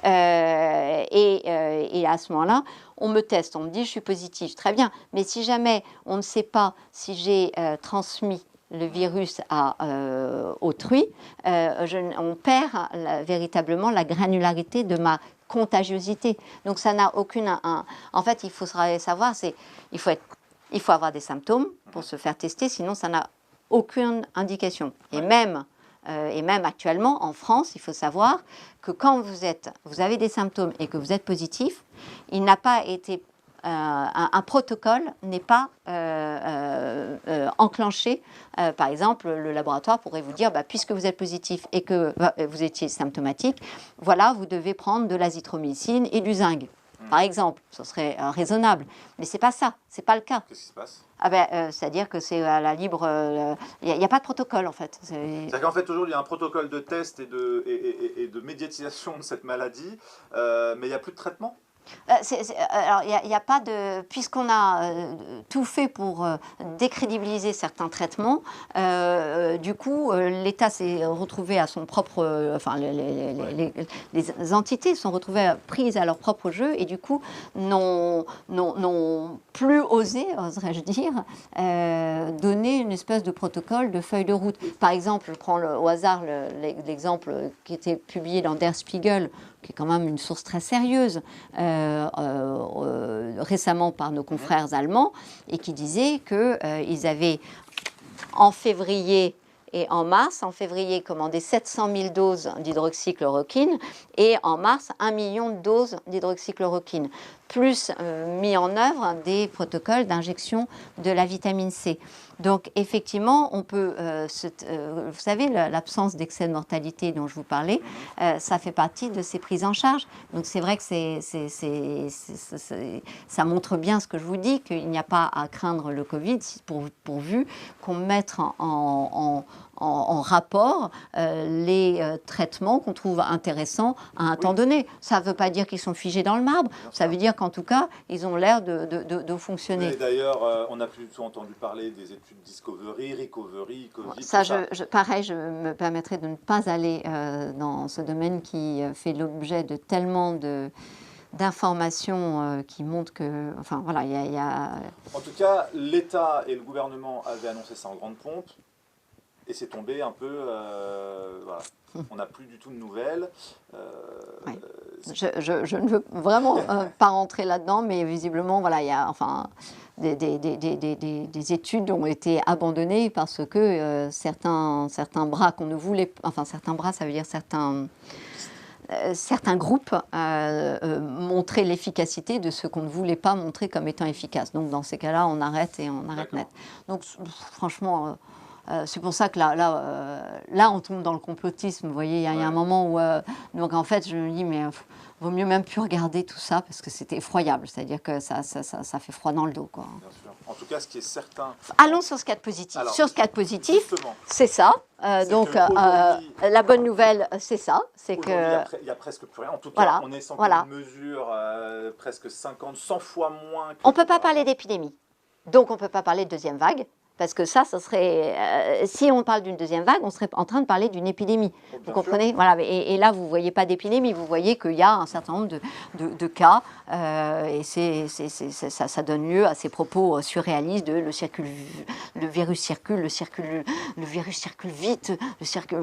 [SPEAKER 2] et à ce moment-là, on me teste, on me dit je suis positive, très bien, mais si jamais on ne sait pas si j'ai transmis le virus à autrui, on perd véritablement la granularité de ma contagiosité. Donc ça n'a aucune... en fait, il faut savoir, il faut avoir des symptômes pour se faire tester, sinon ça n'a aucune indication. Et même actuellement, en France, il faut savoir que quand vous avez des symptômes et que vous êtes positif, il n'a pas été... un protocole n'est pas enclenché. Par exemple, le laboratoire pourrait vous dire, puisque vous êtes positif et que vous étiez symptomatique, voilà, vous devez prendre de l'azithromycine et du zinc. Par exemple, ce serait raisonnable. Mais ce n'est pas ça, ce n'est pas le cas.
[SPEAKER 1] Qu'est-ce qui se passe?
[SPEAKER 2] C'est-à-dire que c'est à la libre... Il n'y a pas de protocole, en fait.
[SPEAKER 1] C'est-à-dire qu'en fait, aujourd'hui, il y a un protocole de test et de médiatisation de cette maladie, mais il n'y a plus de traitement?
[SPEAKER 2] Alors, il n'y a pas de... Puisqu'on a tout fait pour décrédibiliser certains traitements, du coup, l'État s'est retrouvé à son propre... enfin, les entités sont retrouvées prises à leur propre jeu et du coup, n'ont plus osé, oserais-je dire, donner une espèce de protocole, de feuille de route. Par exemple, je prends au hasard l'exemple qui était publié dans Der Spiegel, qui est quand même une source très sérieuse, récemment par nos confrères allemands, et qui disait qu'ils avaient en février et en mars, en février, commandé 700 000 doses d'hydroxychloroquine et en mars, 1 million de doses d'hydroxychloroquine, plus mis en œuvre des protocoles d'injection de la vitamine C. Donc, effectivement, on peut, vous savez, l'absence d'excès de mortalité dont je vous parlais, ça fait partie de ces prises en charge. Donc, c'est vrai que ça montre bien ce que je vous dis, qu'il n'y a pas à craindre le Covid, pourvu qu'on mette en rapport les traitements qu'on trouve intéressants à un temps donné. Ça ne veut pas dire qu'ils sont figés dans le marbre, ça veut dire qu'en tout cas, ils ont l'air de fonctionner.
[SPEAKER 1] D'ailleurs, on a plutôt entendu parler des études Discovery, Recovery, Covid,
[SPEAKER 2] ça, pareil, je me permettrai de ne pas aller dans ce domaine qui fait l'objet de tellement d'informations qui montrent que... Enfin, voilà, il y a...
[SPEAKER 1] En tout cas, l'État et le gouvernement avaient annoncé ça en grande pompe. Et c'est tombé un peu, voilà. On n'a plus du tout de nouvelles.
[SPEAKER 2] Oui. Je ne veux vraiment pas rentrer là-dedans, mais visiblement, voilà, il y a des études ont été abandonnées parce que certains bras qu'on ne voulait, enfin certains bras, ça veut dire certains groupes montraient l'efficacité de ce qu'on ne voulait pas montrer comme étant efficace. Donc dans ces cas-là, on arrête et on arrête net. Donc franchement... c'est pour ça que là, on tombe dans le complotisme. Vous voyez, il y a un moment où... donc, en fait, je me dis, mais vaut mieux même plus regarder tout ça parce que c'était effroyable. C'est-à-dire que ça fait froid dans le dos, quoi.
[SPEAKER 1] Bien sûr. En tout cas, ce qui est certain...
[SPEAKER 2] Allons sur ce cas de positif.
[SPEAKER 1] Alors,
[SPEAKER 2] sur ce cas de positif, c'est ça. Donc, la bonne nouvelle, c'est ça. C'est que...
[SPEAKER 1] Il n'y a presque plus rien. En tout cas,
[SPEAKER 2] voilà,
[SPEAKER 1] on est sans
[SPEAKER 2] voilà.
[SPEAKER 1] une mesure presque 50, 100 fois moins...
[SPEAKER 2] On ne peut pas parler d'épidémie. Donc, on ne peut pas parler de deuxième vague. Parce que ça serait... si on parle d'une deuxième vague, on serait en train de parler d'une épidémie. Vous comprenez? Voilà. Et là, vous ne voyez pas d'épidémie, vous voyez qu'il y a un certain nombre de cas. Et ça donne lieu à ces propos surréalistes de le virus circule, le virus circule vite.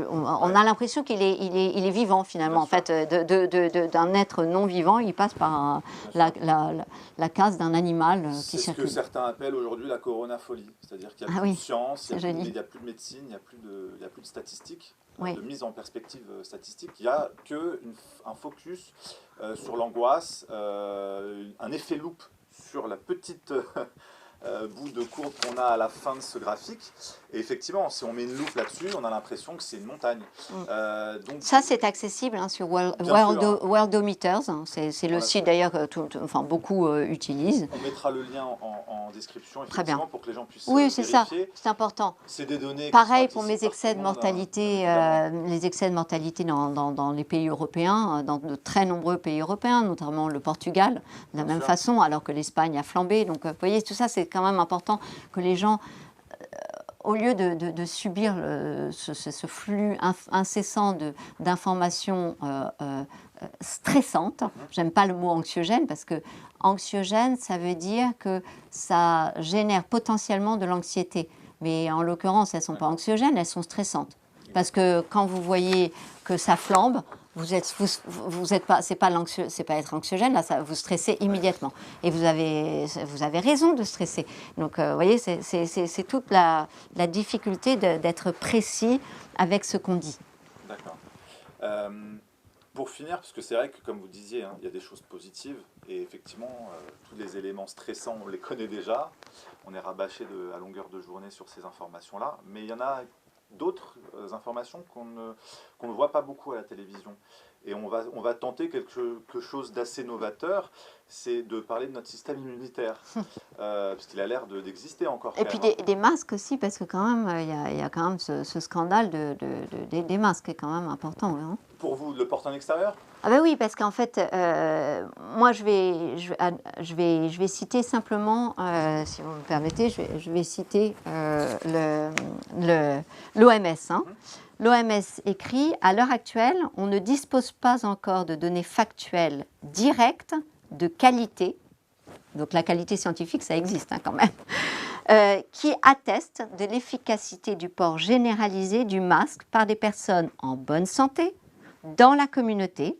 [SPEAKER 2] On a l'impression qu'il est vivant, finalement. En fait, d'un être non vivant, il passe par la case d'un animal qui circule.
[SPEAKER 1] C'est ce que certains appellent aujourd'hui la coronafolie. C'est-à-dire qu'il n'y a plus de science, il n'y a plus de médecine, il n'y a plus de statistiques, de mise en perspective statistique. Il n'y a qu'un focus sur l'angoisse, un effet loupe sur la petite bout de courbe qu'on a à la fin de ce graphique. Et effectivement, si on met une loupe là-dessus, on a l'impression que c'est une montagne. Donc, ça,
[SPEAKER 2] c'est accessible sur Worldometers. C'est le site d'ailleurs que beaucoup utilisent.
[SPEAKER 1] On mettra le lien en description,
[SPEAKER 2] effectivement,
[SPEAKER 1] pour que les gens puissent
[SPEAKER 2] vérifier. C'est ça, c'est important.
[SPEAKER 1] C'est des données.
[SPEAKER 2] Pareil pour mes excès de mortalité, les excès de mortalité dans les pays européens, dans de très nombreux pays européens, notamment le Portugal, de la même façon, alors que l'Espagne a flambé. Donc, vous voyez, tout ça, c'est quand même important que les gens... au lieu de subir ce flux incessant d'informations stressantes, j'aime pas le mot anxiogène parce que anxiogène, ça veut dire que ça génère potentiellement de l'anxiété. Mais en l'occurrence, elles ne sont pas anxiogènes, elles sont stressantes. Parce que quand vous voyez que ça flambe, vous êtes pas, c'est pas être anxiogène, là, vous stressez immédiatement. Et vous avez raison de stresser. Donc, vous voyez, c'est toute la difficulté d'être précis avec ce qu'on dit.
[SPEAKER 1] D'accord. Pour finir, parce que c'est vrai que comme vous disiez, hein, il y a des choses positives, et effectivement, tous les éléments stressants, on les connaît déjà, on est rabâché à longueur de journée sur ces informations-là, mais il y en a d'autres informations qu'on ne voit pas beaucoup à la télévision. Et on va tenter quelque chose d'assez novateur, c'est de parler de notre système immunitaire, parce qu'il a l'air d'exister encore.
[SPEAKER 2] Et puis des masques aussi, parce que quand même, il y a quand même ce scandale des masques qui est quand même important. Hein.
[SPEAKER 1] Pour vous, le porter en extérieur?
[SPEAKER 2] Ah ben oui, parce qu'en fait, moi je vais citer simplement, si vous me permettez, je vais citer l'OMS. Hein. L'OMS écrit « À l'heure actuelle, on ne dispose pas encore de données factuelles directes de qualité », donc la qualité scientifique, ça existe hein, quand même, qui attestent de l'efficacité du port généralisé du masque par des personnes en bonne santé, dans la communauté,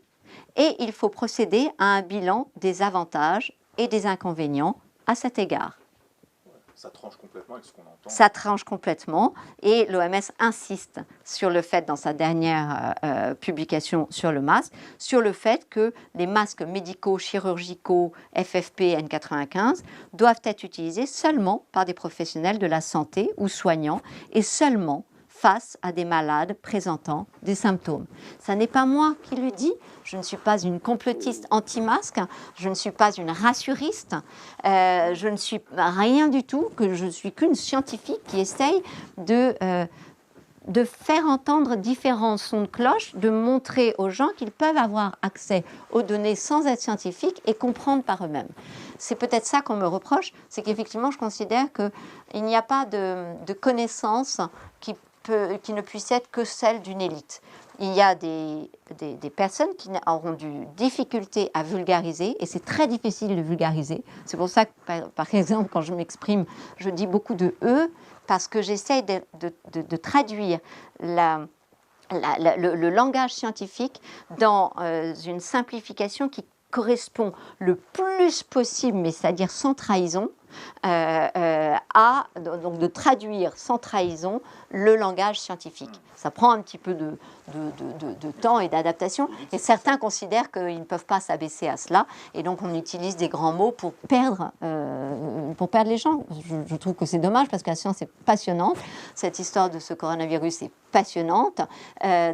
[SPEAKER 2] et il faut procéder à un bilan des avantages et des inconvénients à cet égard.
[SPEAKER 1] Ça tranche complètement avec ce qu'on entend.
[SPEAKER 2] Ça tranche complètement et l'OMS insiste sur le fait, dans sa dernière publication sur le masque, sur le fait que les masques médicaux, chirurgicaux, FFP-N95 doivent être utilisés seulement par des professionnels de la santé ou soignants et seulement face à des malades présentant des symptômes. Ça n'est pas moi qui le dis, je ne suis pas une complotiste anti-masque, je ne suis pas une rassuriste, je ne suis rien du tout, que je suis qu'une scientifique qui essaye de faire entendre différents sons de cloche, de montrer aux gens qu'ils peuvent avoir accès aux données sans être scientifiques et comprendre par eux-mêmes. C'est peut-être ça qu'on me reproche, c'est qu'effectivement je considère qu'il n'y a pas de connaissances qui ne puisse être que celle d'une élite. Il y a des personnes qui auront du difficulté à vulgariser, et c'est très difficile de vulgariser. C'est pour ça que, par exemple, quand je m'exprime, je dis beaucoup de « eux », parce que j'essaie de traduire le langage scientifique dans une simplification qui correspond le plus possible, mais c'est-à-dire sans trahison, donc de traduire sans trahison le langage scientifique. Ça prend un petit peu de temps et d'adaptation, et certains considèrent qu'ils ne peuvent pas s'abaisser à cela, et donc on utilise des grands mots pour perdre les gens. Je trouve que c'est dommage, parce que la science est passionnante. Cette histoire de ce coronavirus est passionnante,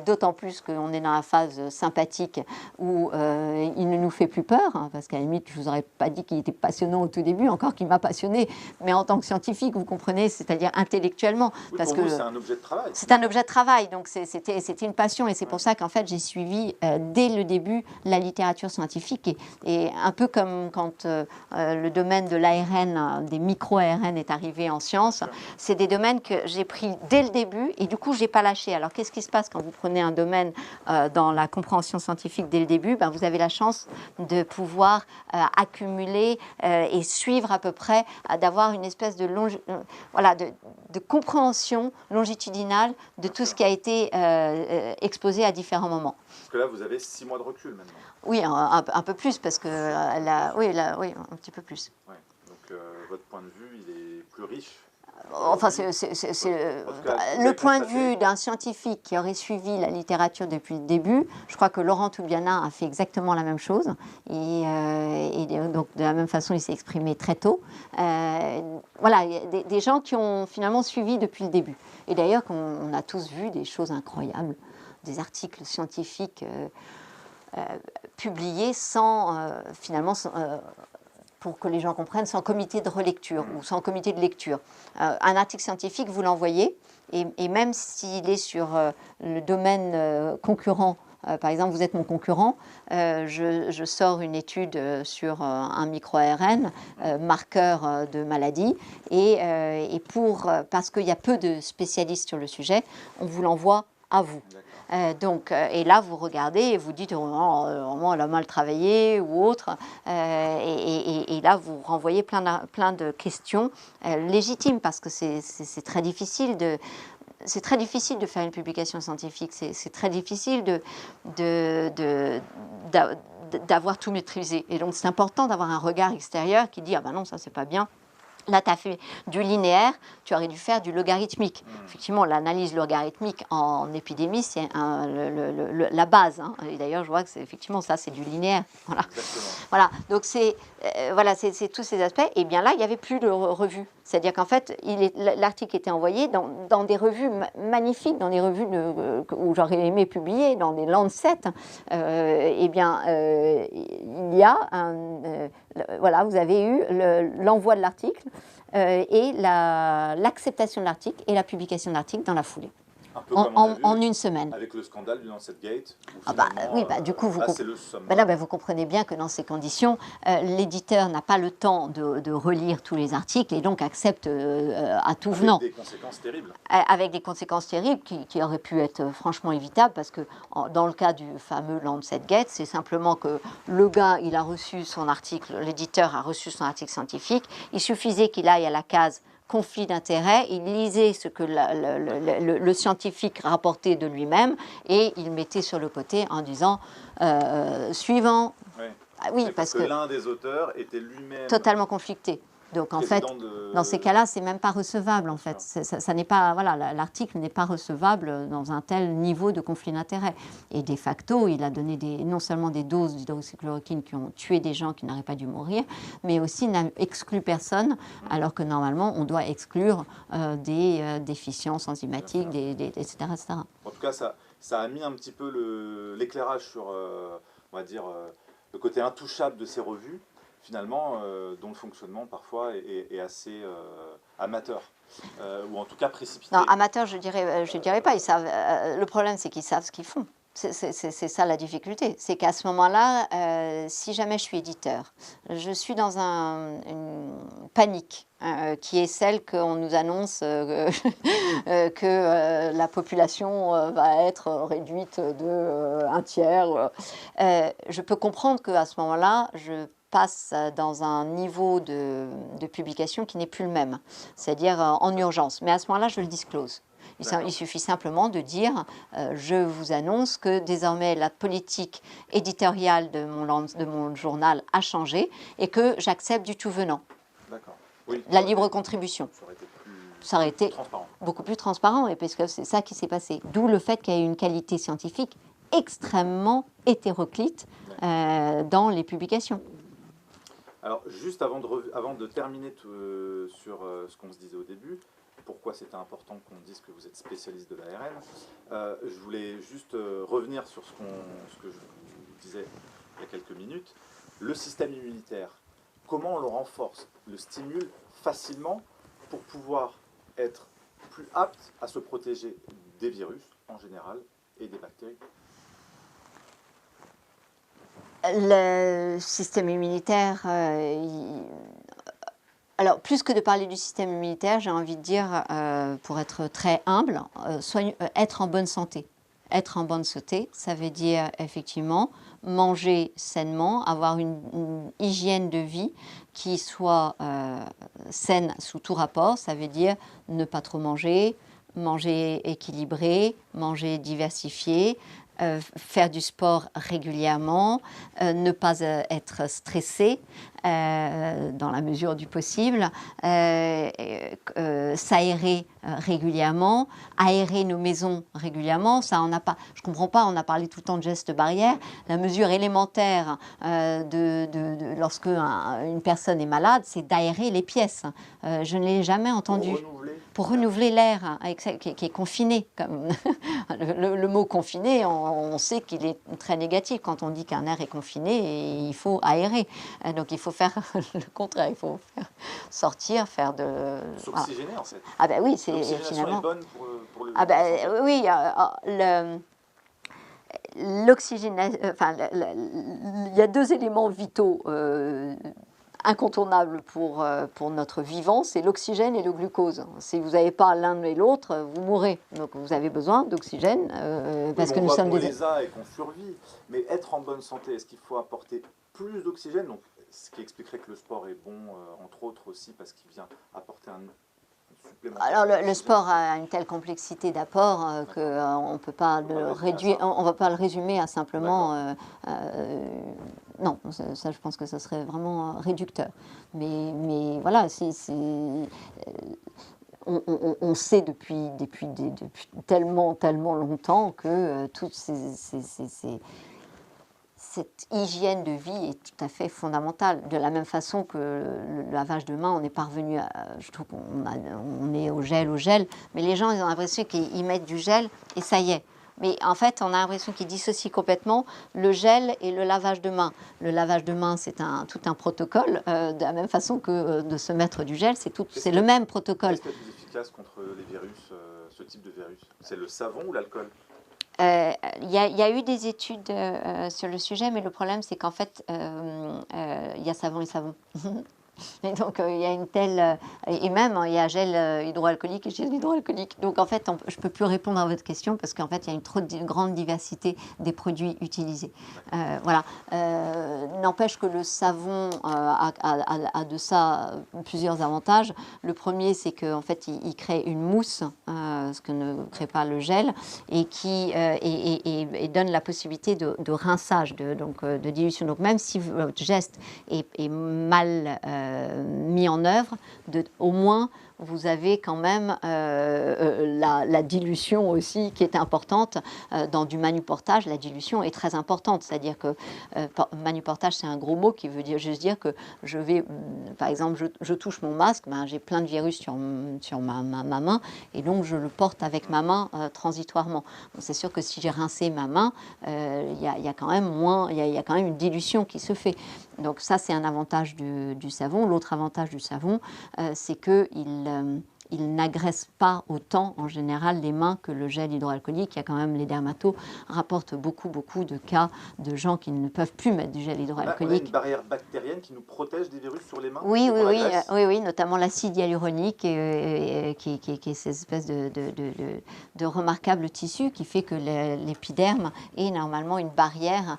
[SPEAKER 2] d'autant plus qu'on est dans la phase sympathique où il ne nous fait plus peur, hein, parce qu'à la limite, je ne vous aurais pas dit qu'il était passionnant au tout début, encore qu'il m'a passionné, mais en tant que scientifique, vous comprenez, c'est-à-dire intellectuellement.
[SPEAKER 1] Oui,
[SPEAKER 2] parce
[SPEAKER 1] pour
[SPEAKER 2] que
[SPEAKER 1] vous, c'est un objet de travail.
[SPEAKER 2] C'est un objet de travail, donc c'était une passion, et c'est pour ça qu'en fait, j'ai suivi dès le début la littérature scientifique, et un peu comme quand le domaine de l'ARN, des micro-ARN est arrivé en science, c'est des domaines que j'ai pris dès le début, et du coup, je n'ai pas lâché. Alors, qu'est-ce qui se passe quand vous prenez un domaine dans la compréhension scientifique dès le début? Vous avez la chance de pouvoir accumuler et suivre à peu près, d'avoir une espèce de compréhension longitudinale de tout ce qui a été exposé à différents moments.
[SPEAKER 1] Parce que là, vous avez 6 mois de recul maintenant.
[SPEAKER 2] Oui, un peu plus, parce que oui, un petit peu plus.
[SPEAKER 1] Ouais. Donc, votre point de vue, il est plus riche.
[SPEAKER 2] Enfin, c'est le point de vue d'un scientifique qui aurait suivi la littérature depuis le début. Je crois que Laurent Toubiana a fait exactement la même chose. Et donc, de la même façon, il s'est exprimé très tôt. Voilà, il y a des gens qui ont finalement suivi depuis le début. Et d'ailleurs, on a tous vu des choses incroyables, des articles scientifiques publiés finalement, pour que les gens comprennent, sans comité de relecture ou sans comité de lecture. Un article scientifique, vous l'envoyez, et même s'il est sur le domaine concurrent, par exemple, vous êtes mon concurrent, je sors une étude sur un micro-ARN, marqueur de maladie, et parce qu'il y a peu de spécialistes sur le sujet, on vous l'envoie à vous. Et là, vous regardez et vous dites, oh, elle a mal travaillé ou autre. Et là, vous renvoyez plein de questions légitimes parce que c'est très difficile de... C'est très difficile de faire une publication scientifique, c'est très difficile d'avoir tout maîtrisé. Et donc, c'est important d'avoir un regard extérieur qui dit « Ah ben non, ça, c'est pas bien ». Là, tu as fait du linéaire, tu aurais dû faire du logarithmique. Effectivement, l'analyse logarithmique en épidémie, c'est la base. Hein. Et d'ailleurs, je vois que effectivement, ça, c'est du linéaire. Voilà. Voilà. Donc, c'est tous ces aspects. Et bien là, il n'y avait plus de revue. C'est-à-dire qu'en fait, l'article était envoyé dans des revues magnifiques, dans des revues où j'aurais aimé publier, dans des Lancet. Il y a voilà, vous avez eu l'envoi de l'article et l'acceptation de l'article et la publication de l'article dans la foulée.
[SPEAKER 1] Un peu comme on a vu
[SPEAKER 2] en une semaine.
[SPEAKER 1] Avec le scandale du Lancet Gate.
[SPEAKER 2] Du coup,
[SPEAKER 1] vous
[SPEAKER 2] comprenez bien que dans ces conditions, l'éditeur n'a pas le temps de relire tous les articles et donc accepte à tout venant.
[SPEAKER 1] Avec des conséquences terribles.
[SPEAKER 2] Avec des conséquences terribles qui auraient pu être franchement évitables parce que dans le cas du fameux Lancet Gate, c'est simplement que le gars, il a reçu son article, l'éditeur a reçu son article scientifique, il suffisait qu'il aille à la case conflit d'intérêts, il lisait ce que le scientifique rapportait de lui-même et il mettait sur le côté en disant suivant.
[SPEAKER 1] Oui,
[SPEAKER 2] oui parce que
[SPEAKER 1] l'un des auteurs était lui-même
[SPEAKER 2] totalement conflicté. Donc en fait, dans ces cas-là, c'est même pas recevable en fait. Ça n'est pas, voilà, l'article n'est pas recevable dans un tel niveau de conflit d'intérêts. Et de facto, il a donné non seulement des doses d'hydroxychloroquine qui ont tué des gens qui n'auraient pas dû mourir, mais aussi n'a exclu personne, alors que normalement, on doit exclure des déficiences enzymatiques, etc., etc.
[SPEAKER 1] En tout cas, ça a mis un petit peu l'éclairage sur, on va dire, le côté intouchable de ces revues, finalement, dont le fonctionnement parfois est assez amateur, ou en tout cas précipité.
[SPEAKER 2] Non, amateur, je dirais pas. Ils savent, le problème, c'est qu'ils savent ce qu'ils font. C'est ça la difficulté. C'est qu'à ce moment-là, si jamais je suis éditeur, je suis dans une panique qui est celle qu'on nous annonce que la population va être réduite de un tiers. Je peux comprendre qu'à ce moment-là, je passe dans un niveau de publication qui n'est plus le même, c'est-à-dire en urgence. Mais à ce moment-là, je le disclose. Il suffit simplement de dire je vous annonce que désormais la politique éditoriale de mon journal a changé et que j'accepte du tout venant.
[SPEAKER 1] Oui,
[SPEAKER 2] la libre contribution.
[SPEAKER 1] Ça aurait été
[SPEAKER 2] beaucoup plus transparent, et parce que c'est ça qui s'est passé. D'où le fait qu'il y ait une qualité scientifique extrêmement hétéroclite dans les publications.
[SPEAKER 1] Alors, juste avant de terminer sur ce qu'on se disait au début, pourquoi c'était important qu'on dise que vous êtes spécialiste de l'ARN, je voulais juste revenir sur ce que je vous disais il y a quelques minutes. Le système immunitaire, comment on le renforce, le stimule facilement pour pouvoir être plus apte à se protéger des virus en général et des bactéries?
[SPEAKER 2] Le système immunitaire, alors plus que de parler du système immunitaire, j'ai envie de dire, pour être très humble, être en bonne santé. Être en bonne santé, ça veut dire effectivement manger sainement, avoir une hygiène de vie qui soit saine sous tout rapport. Ça veut dire ne pas trop manger, manger équilibré, manger diversifié, faire du sport régulièrement, ne pas être stressé dans la mesure du possible, s'aérer régulièrement, aérer nos maisons régulièrement. Ça, on n'a pas, je ne comprends pas, on a parlé tout le temps de gestes barrières. La mesure élémentaire lorsque une personne est malade, c'est d'aérer les pièces. Je ne l'ai jamais entendu. Pour renouveler l'air qui est confiné. Comme le mot confiné, on sait qu'il est très négatif. Quand on dit qu'un air est confiné, il faut aérer. Donc il faut faire le contraire. Il faut sortir, faire de...
[SPEAKER 1] S'oxygéner en fait.
[SPEAKER 2] Ah ben oui, c'est
[SPEAKER 1] finalement... est bonne pour le...
[SPEAKER 2] Ah ben oui, l'oxygénation... Enfin, il y a deux éléments vitaux
[SPEAKER 3] incontournable pour notre vivant, c'est l'oxygène et le glucose. Si vous n'avez pas l'un et l'autre, vous mourrez. Donc vous avez besoin d'oxygène parce que nous sommes
[SPEAKER 1] des... les a et qu'on survit. Mais être en bonne santé, est-ce qu'il faut apporter plus d'oxygène? Donc, ce qui expliquerait que le sport est bon, entre autres aussi, parce qu'il vient apporter un supplément.
[SPEAKER 3] Alors le sport a une telle complexité d'apport qu'on ne peut pas le réduire, on va pas le résumer à simplement. Non, ça, je pense que ça serait vraiment réducteur. Mais voilà, on sait depuis tellement longtemps que toute cette hygiène de vie est tout à fait fondamentale. De la même façon que le lavage de mains, on est parvenu à... Je trouve qu'on est au gel, mais les gens, ils ont l'impression qu'ils mettent du gel et ça y est. Mais en fait, on a l'impression qu'ils dissocient complètement le gel et le lavage de mains. Le lavage de mains, c'est tout un protocole, de la même façon que de se mettre du gel, c'est le même protocole.
[SPEAKER 1] Qu'est-ce qui est plus efficace contre les virus, ce type de virus? C'est le savon ou l'alcool?
[SPEAKER 3] Il y a eu des études sur le sujet, mais le problème, c'est qu'en fait, il y a savon et savon. Et donc, il y a une telle... et même, il y a gel hydroalcoolique et gel hydroalcoolique. Donc, en fait, je ne peux plus répondre à votre question parce qu'en fait, il y a une grande diversité des produits utilisés. Voilà. N'empêche que le savon a de ça plusieurs avantages. Le premier, c'est qu'en fait, il crée une mousse, ce que ne crée pas le gel, et qui et donne la possibilité de rinçage, de dilution. Donc, même si votre geste est mal mis en œuvre, au moins vous avez quand même la dilution aussi qui est importante. Dans du manuportage, la dilution est très importante. C'est-à-dire que manuportage, c'est un gros mot qui veut juste dire que je vais, par exemple, je touche mon masque, j'ai plein de virus sur ma main, et donc je le porte avec ma main transitoirement. C'est sûr que si j'ai rincé ma main, il y a quand même une dilution qui se fait. Donc ça, c'est un avantage du savon. L'autre avantage du savon, c'est qu'il n'agresse pas autant en général les mains que le gel hydroalcoolique. Il y a quand même, les dermatos rapportent beaucoup de cas de gens qui ne peuvent plus mettre du gel hydroalcoolique.
[SPEAKER 1] On a une barrière bactérienne qui nous protège des virus sur les mains?
[SPEAKER 3] Oui, notamment l'acide hyaluronique qui est cette espèce de remarquable tissu qui fait que l'épiderme est normalement une barrière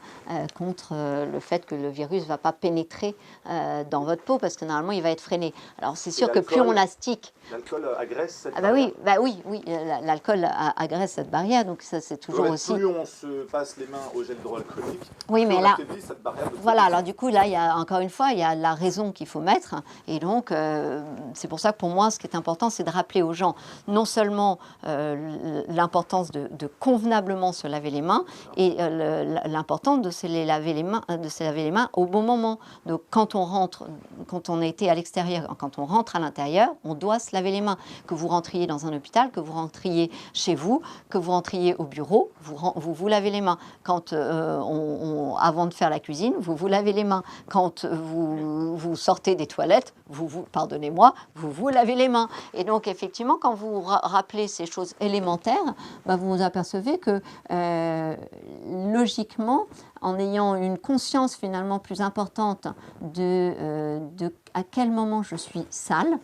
[SPEAKER 3] contre le fait que le virus ne va pas pénétrer dans votre peau parce que normalement il va être freiné. Alors c'est sûr que plus on astique...
[SPEAKER 1] L'alcool agresse cette barrière?
[SPEAKER 3] Oui, l'alcool agresse cette barrière, donc ça c'est toujours aussi...
[SPEAKER 1] Plus on se passe les mains au gel hydroalcoolique,
[SPEAKER 3] oui, mais là,
[SPEAKER 1] cette barrière
[SPEAKER 3] voilà, alors du coup, là, encore une fois, il y a la raison qu'il faut mettre, et donc c'est pour ça que pour moi, ce qui est important, c'est de rappeler aux gens non seulement l'importance de convenablement se laver les mains, et l'importance de se laver les mains au bon moment. Donc quand on a été à l'extérieur, quand on rentre à l'intérieur, on doit se laver les mains. Que vous rentriez dans un hôpital, que vous rentriez chez vous, que vous rentriez au bureau, vous lavez les mains. Quand avant de faire la cuisine, vous lavez les mains. Quand vous sortez des toilettes, pardonnez-moi, vous lavez les mains. Et donc effectivement, quand vous rappelez ces choses élémentaires, vous vous apercevez que logiquement, en ayant une conscience finalement plus importante de à quel moment je suis sale,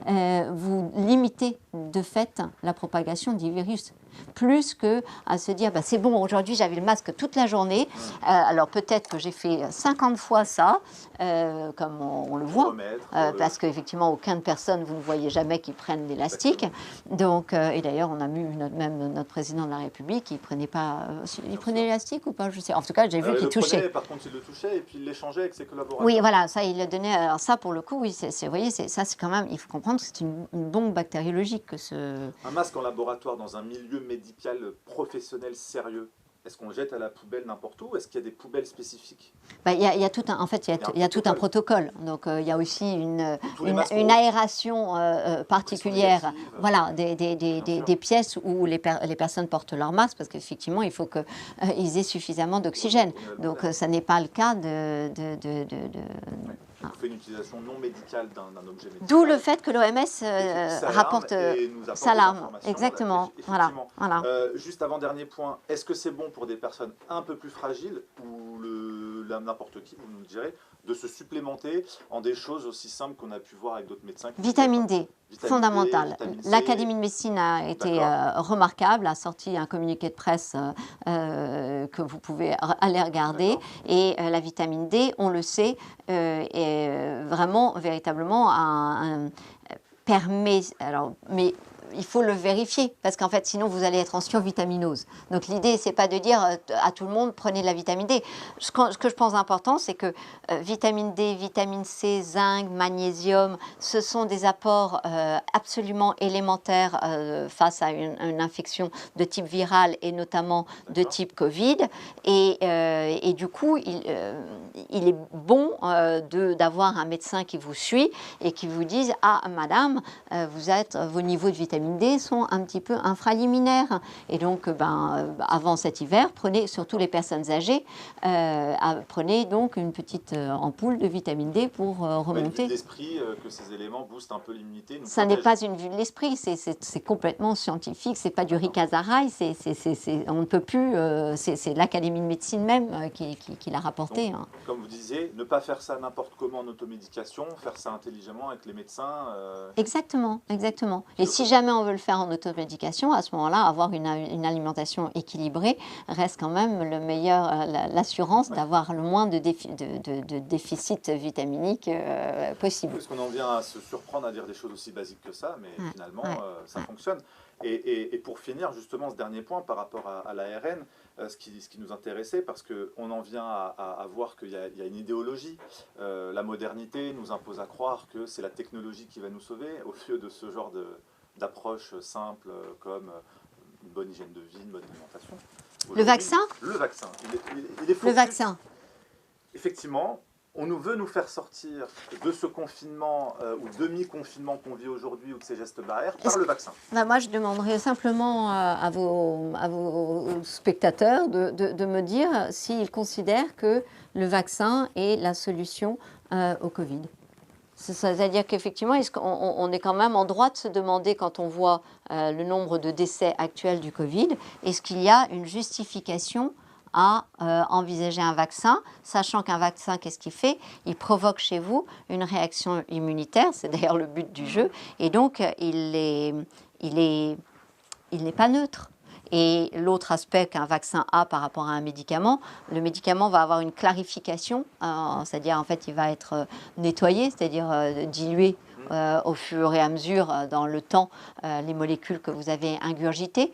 [SPEAKER 3] vous limitez de fait la propagation du virus. Plus que à se dire, c'est bon, aujourd'hui j'avais le masque toute la journée, alors peut-être que j'ai fait 50 fois ça, comme on le voit, parce qu'effectivement aucune personne, vous ne voyez jamais qu'ils prennent l'élastique. Donc, et d'ailleurs on a vu même notre président de la République, il prenait l'élastique ou pas, je sais. En tout cas, j'ai vu qu'il touchait.
[SPEAKER 1] Par contre, il le touchait et puis il l'échangeait avec ses collaborateurs.
[SPEAKER 3] Oui, voilà, ça il le donnait. Alors ça, pour le coup, oui, vous voyez, ça c'est quand même, il faut comprendre que c'est une bombe bactériologique que
[SPEAKER 1] Un masque en laboratoire dans un milieu médical professionnel sérieux, est-ce qu'on le jette à la poubelle n'importe où? Est-ce qu'il y a des poubelles spécifiques?
[SPEAKER 3] Il y a tout un protocole. Donc il y a aussi une aération particulière. Voilà, des pièces où les personnes portent leur masque parce qu'effectivement il faut qu'ils aient suffisamment d'oxygène. Donc ça n'est pas le cas
[SPEAKER 1] On fait une utilisation non médicale d'un objet médical.
[SPEAKER 3] D'où le fait que l'OMS rapporte l'alarme. Exactement. Voilà.
[SPEAKER 1] Juste avant dernier point, est-ce que c'est bon pour des personnes un peu plus fragiles ou n'importe qui, vous nous direz, de se supplémenter en des choses aussi simples qu'on a pu voir avec d'autres médecins.
[SPEAKER 3] Vitamine D, fondamentale.
[SPEAKER 1] Vitamine C.
[SPEAKER 3] L'Académie de médecine a été remarquable, a sorti un communiqué de presse que vous pouvez aller regarder. Et la vitamine D, on le sait, est vraiment, véritablement, permet... Alors, mais il faut le vérifier, parce qu'en fait, sinon, vous allez être en survitaminose. Donc, l'idée, c'est pas de dire à tout le monde, prenez de la vitamine D. Ce que je pense important, c'est que vitamine D, vitamine C, zinc, magnésium, ce sont des apports absolument élémentaires face à une infection de type viral et notamment de type Covid. Et du coup, il est bon d'avoir un médecin qui vous suit et qui vous dise « Ah, madame, vos niveaux de vitamine D sont un petit peu infraliminaires. Et donc, avant cet hiver, prenez, surtout les personnes âgées, prenez donc une petite ampoule de vitamine D pour remonter.
[SPEAKER 1] Une vue de l'esprit que ces éléments boostent un peu l'immunité.
[SPEAKER 3] Ça n'est pas une vue de l'esprit, c'est complètement scientifique, c'est pas du Ricazaraï, on ne peut plus, c'est l'Académie de médecine même qui l'a rapporté.
[SPEAKER 1] Donc, comme vous disiez, ne pas faire ça n'importe comment en automédication, faire ça intelligemment avec les médecins.
[SPEAKER 3] Exactement, exactement. Et si jamais on veut le faire en automédication, à ce moment-là, avoir une alimentation équilibrée reste quand même le meilleur, l'assurance d'avoir le moins de déficit vitaminique possible.
[SPEAKER 1] Parce qu'on en vient à se surprendre à dire des choses aussi basiques que ça, mais finalement, ça fonctionne. Et pour finir, justement, ce dernier point par rapport à l'ARN, ce qui nous intéressait, parce qu'on en vient à voir qu'il y a une idéologie. La modernité nous impose à croire que c'est la technologie qui va nous sauver, au lieu de ce genre d'approche simple comme une bonne hygiène de vie, une bonne alimentation.
[SPEAKER 3] Le vaccin ?
[SPEAKER 1] Le vaccin. Il est focus.
[SPEAKER 3] Le vaccin.
[SPEAKER 1] Effectivement, on veut nous faire sortir de ce confinement ou demi-confinement qu'on vit aujourd'hui ou de ces gestes barrières par le vaccin.
[SPEAKER 3] Moi, je demanderais simplement à vos spectateurs de me dire s'ils considèrent que le vaccin est la solution au Covid. C'est-à-dire qu'effectivement, on est quand même en droit de se demander, quand on voit le nombre de décès actuels du Covid, est-ce qu'il y a une justification à envisager un vaccin, sachant qu'un vaccin, qu'est-ce qu'il fait? Il provoque chez vous une réaction immunitaire, c'est d'ailleurs le but du jeu, et donc il n'est pas neutre. Et l'autre aspect qu'un vaccin a par rapport à un médicament, le médicament va avoir une clarification, c'est-à-dire en fait il va être nettoyé, c'est-à-dire dilué au fur et à mesure dans le temps les molécules que vous avez ingurgitées,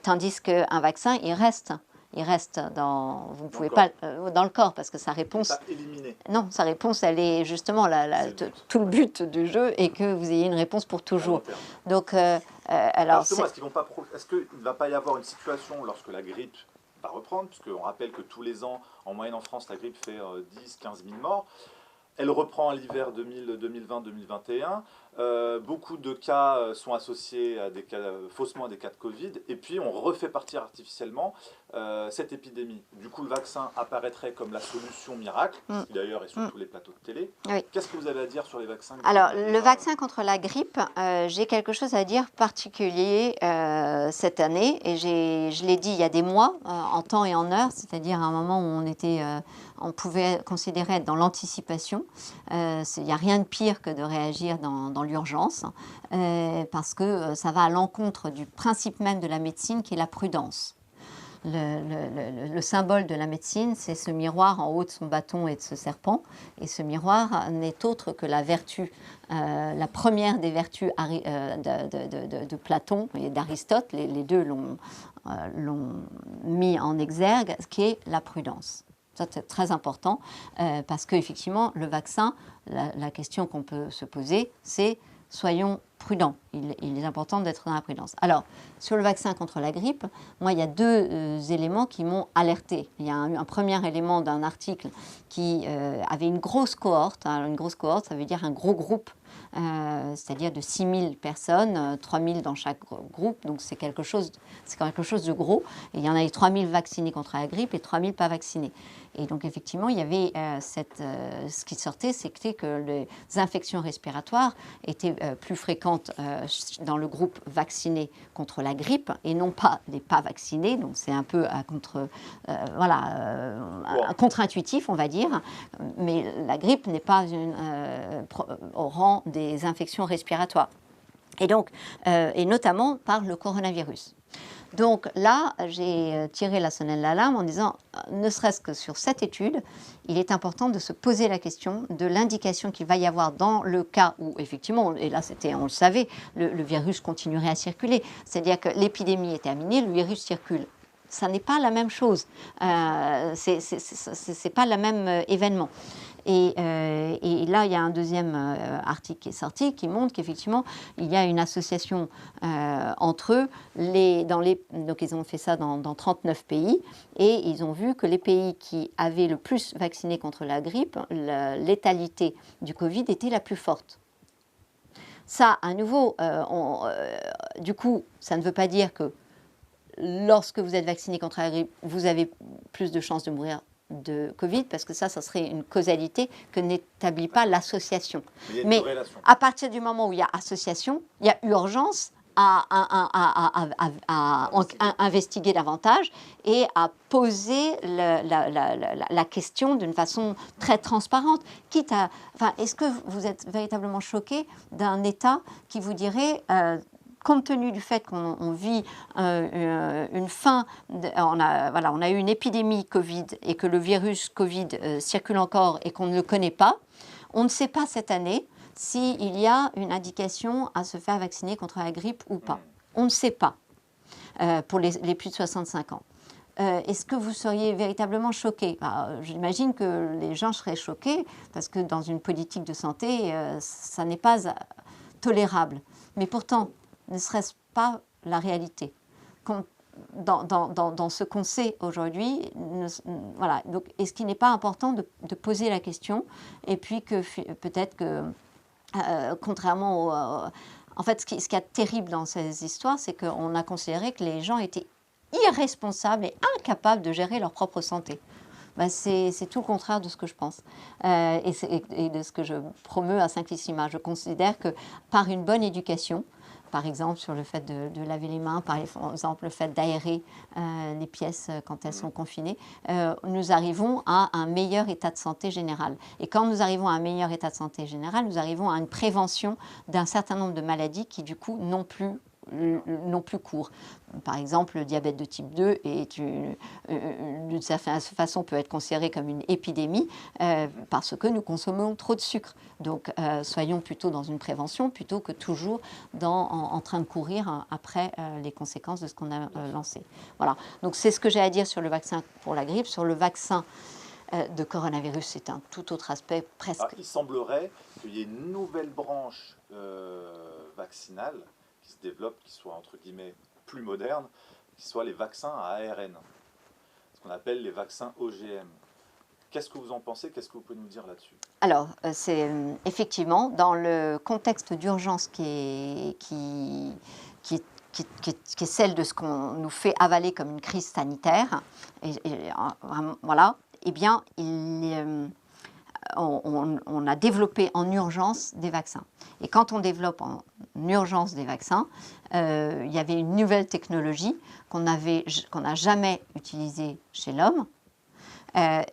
[SPEAKER 3] tandis qu'un vaccin il reste vous ne pouvez pas dans le corps parce que sa réponse non, sa réponse elle est justement tout le but du jeu est que vous ayez une réponse pour toujours. Donc alors
[SPEAKER 1] est-ce qu'il ne va pas y avoir une situation lorsque la grippe va reprendre, puisqu'on rappelle que tous les ans en moyenne en France la grippe fait 10-15 000 morts, elle reprend l'hiver 2020-2021. Beaucoup de cas sont associés à faussement à des cas de Covid. Et puis, on refait partir artificiellement cette épidémie. Du coup, le vaccin apparaîtrait comme la solution miracle, qui d'ailleurs est sur tous les plateaux de télé. Oui. Qu'est-ce que vous avez à dire sur les vaccins?
[SPEAKER 3] Alors, le vaccin contre la grippe, j'ai quelque chose à dire particulier cette année. Et je l'ai dit il y a des mois, en temps et en heure, c'est-à-dire à un moment où on pouvait considérer être dans l'anticipation. Il n'y a rien de pire que de réagir dans l'urgence, parce que ça va à l'encontre du principe même de la médecine qui est la prudence. Le symbole de la médecine, c'est ce miroir en haut de son bâton et de ce serpent. Et ce miroir n'est autre que la vertu, la première des vertus de Platon et d'Aristote. Les deux l'ont mis en exergue, ce qui est la prudence. Ça, c'est très important parce qu'effectivement, le vaccin, la question qu'on peut se poser, c'est soyons prudents. Il est important d'être dans la prudence. Alors, sur le vaccin contre la grippe, moi, il y a deux éléments qui m'ont alerté. Il y a un premier élément d'un article qui avait une grosse cohorte. Une grosse cohorte, ça veut dire un gros groupe, c'est-à-dire de 6 000 personnes, 3 000 dans chaque groupe. Donc, c'est quelque chose de gros. Et il y en a eu 3 000 vaccinés contre la grippe et 3 000 pas vaccinés. Et donc effectivement, il y avait ce qui sortait, c'était que les infections respiratoires étaient plus fréquentes dans le groupe vacciné contre la grippe et non pas les pas vaccinés. Donc c'est un peu contre-intuitif, on va dire. Mais la grippe n'est pas au rang des infections respiratoires. Et donc, et notamment par le coronavirus. Donc là, j'ai tiré la sonnette d'alarme en disant, ne serait-ce que sur cette étude, il est important de se poser la question de l'indication qu'il va y avoir dans le cas où, effectivement, et là on le savait, le virus continuerait à circuler. C'est-à-dire que l'épidémie est terminée, le virus circule. Ça n'est pas la même chose. C'est pas le même événement. Et là, il y a un deuxième article qui est sorti qui montre qu'effectivement, il y a une association entre eux. Donc, ils ont fait ça dans 39 pays et ils ont vu que les pays qui avaient le plus vacciné contre la grippe, la létalité du Covid était la plus forte. Ça, à nouveau, du coup, ça ne veut pas dire que lorsque vous êtes vacciné contre la grippe, vous avez plus de chances de mourir de Covid, parce que ça serait une causalité que n'établit pas l'association. Mais à partir du moment où il y a association, il y a urgence à investiguer davantage et à poser la question d'une façon très transparente. Est-ce que vous êtes véritablement choqué d'un État qui vous dirait... compte tenu du fait qu'on vit une fin, on a eu une épidémie Covid et que le virus Covid circule encore et qu'on ne le connaît pas, on ne sait pas cette année s'il y a une indication à se faire vacciner contre la grippe ou pas. On ne sait pas pour les plus de 65 ans. Est-ce que vous seriez véritablement choqué? J'imagine que les gens seraient choqués parce que dans une politique de santé, ça n'est pas tolérable. Mais pourtant, ne serait-ce pas la réalité dans ce qu'on sait aujourd'hui, voilà. Donc, est-ce qu'il n'est pas important de poser la question et puis que peut-être que, contrairement en fait, ce qui est terrible dans ces histoires, c'est qu'on a considéré que les gens étaient irresponsables et incapables de gérer leur propre santé. C'est tout le contraire de ce que je pense et de ce que je promeus à Simplissima. Je considère que par une bonne éducation, par exemple sur le fait de laver les mains, par exemple le fait d'aérer les pièces quand elles sont confinées, nous arrivons à un meilleur état de santé général. Et quand nous arrivons à un meilleur état de santé général, nous arrivons à une prévention d'un certain nombre de maladies qui du coup n'ont plus cours. Par exemple, le diabète de type 2 d'une certaine façon peut être considéré comme une épidémie parce que nous consommons trop de sucre. Donc, soyons plutôt dans une prévention plutôt que toujours en train de courir après les conséquences de ce qu'on a lancé. Voilà. Donc, c'est ce que j'ai à dire sur le vaccin pour la grippe. Sur le vaccin de coronavirus, c'est un tout autre aspect presque.
[SPEAKER 1] Il semblerait qu'il y ait une nouvelle branche vaccinale qui se développe, qui soit entre guillemets plus moderne, qui soit les vaccins à ARN, ce qu'on appelle les vaccins OGM. Qu'est-ce que vous en pensez? Qu'est-ce que vous pouvez nous dire là-dessus?
[SPEAKER 3] Alors, c'est effectivement dans le contexte d'urgence qui est celle de ce qu'on nous fait avaler comme une crise sanitaire, voilà, eh bien, on a développé en urgence des vaccins. Et quand on développe en urgence des vaccins, il y avait une nouvelle technologie qu'on n'a jamais utilisée chez l'homme,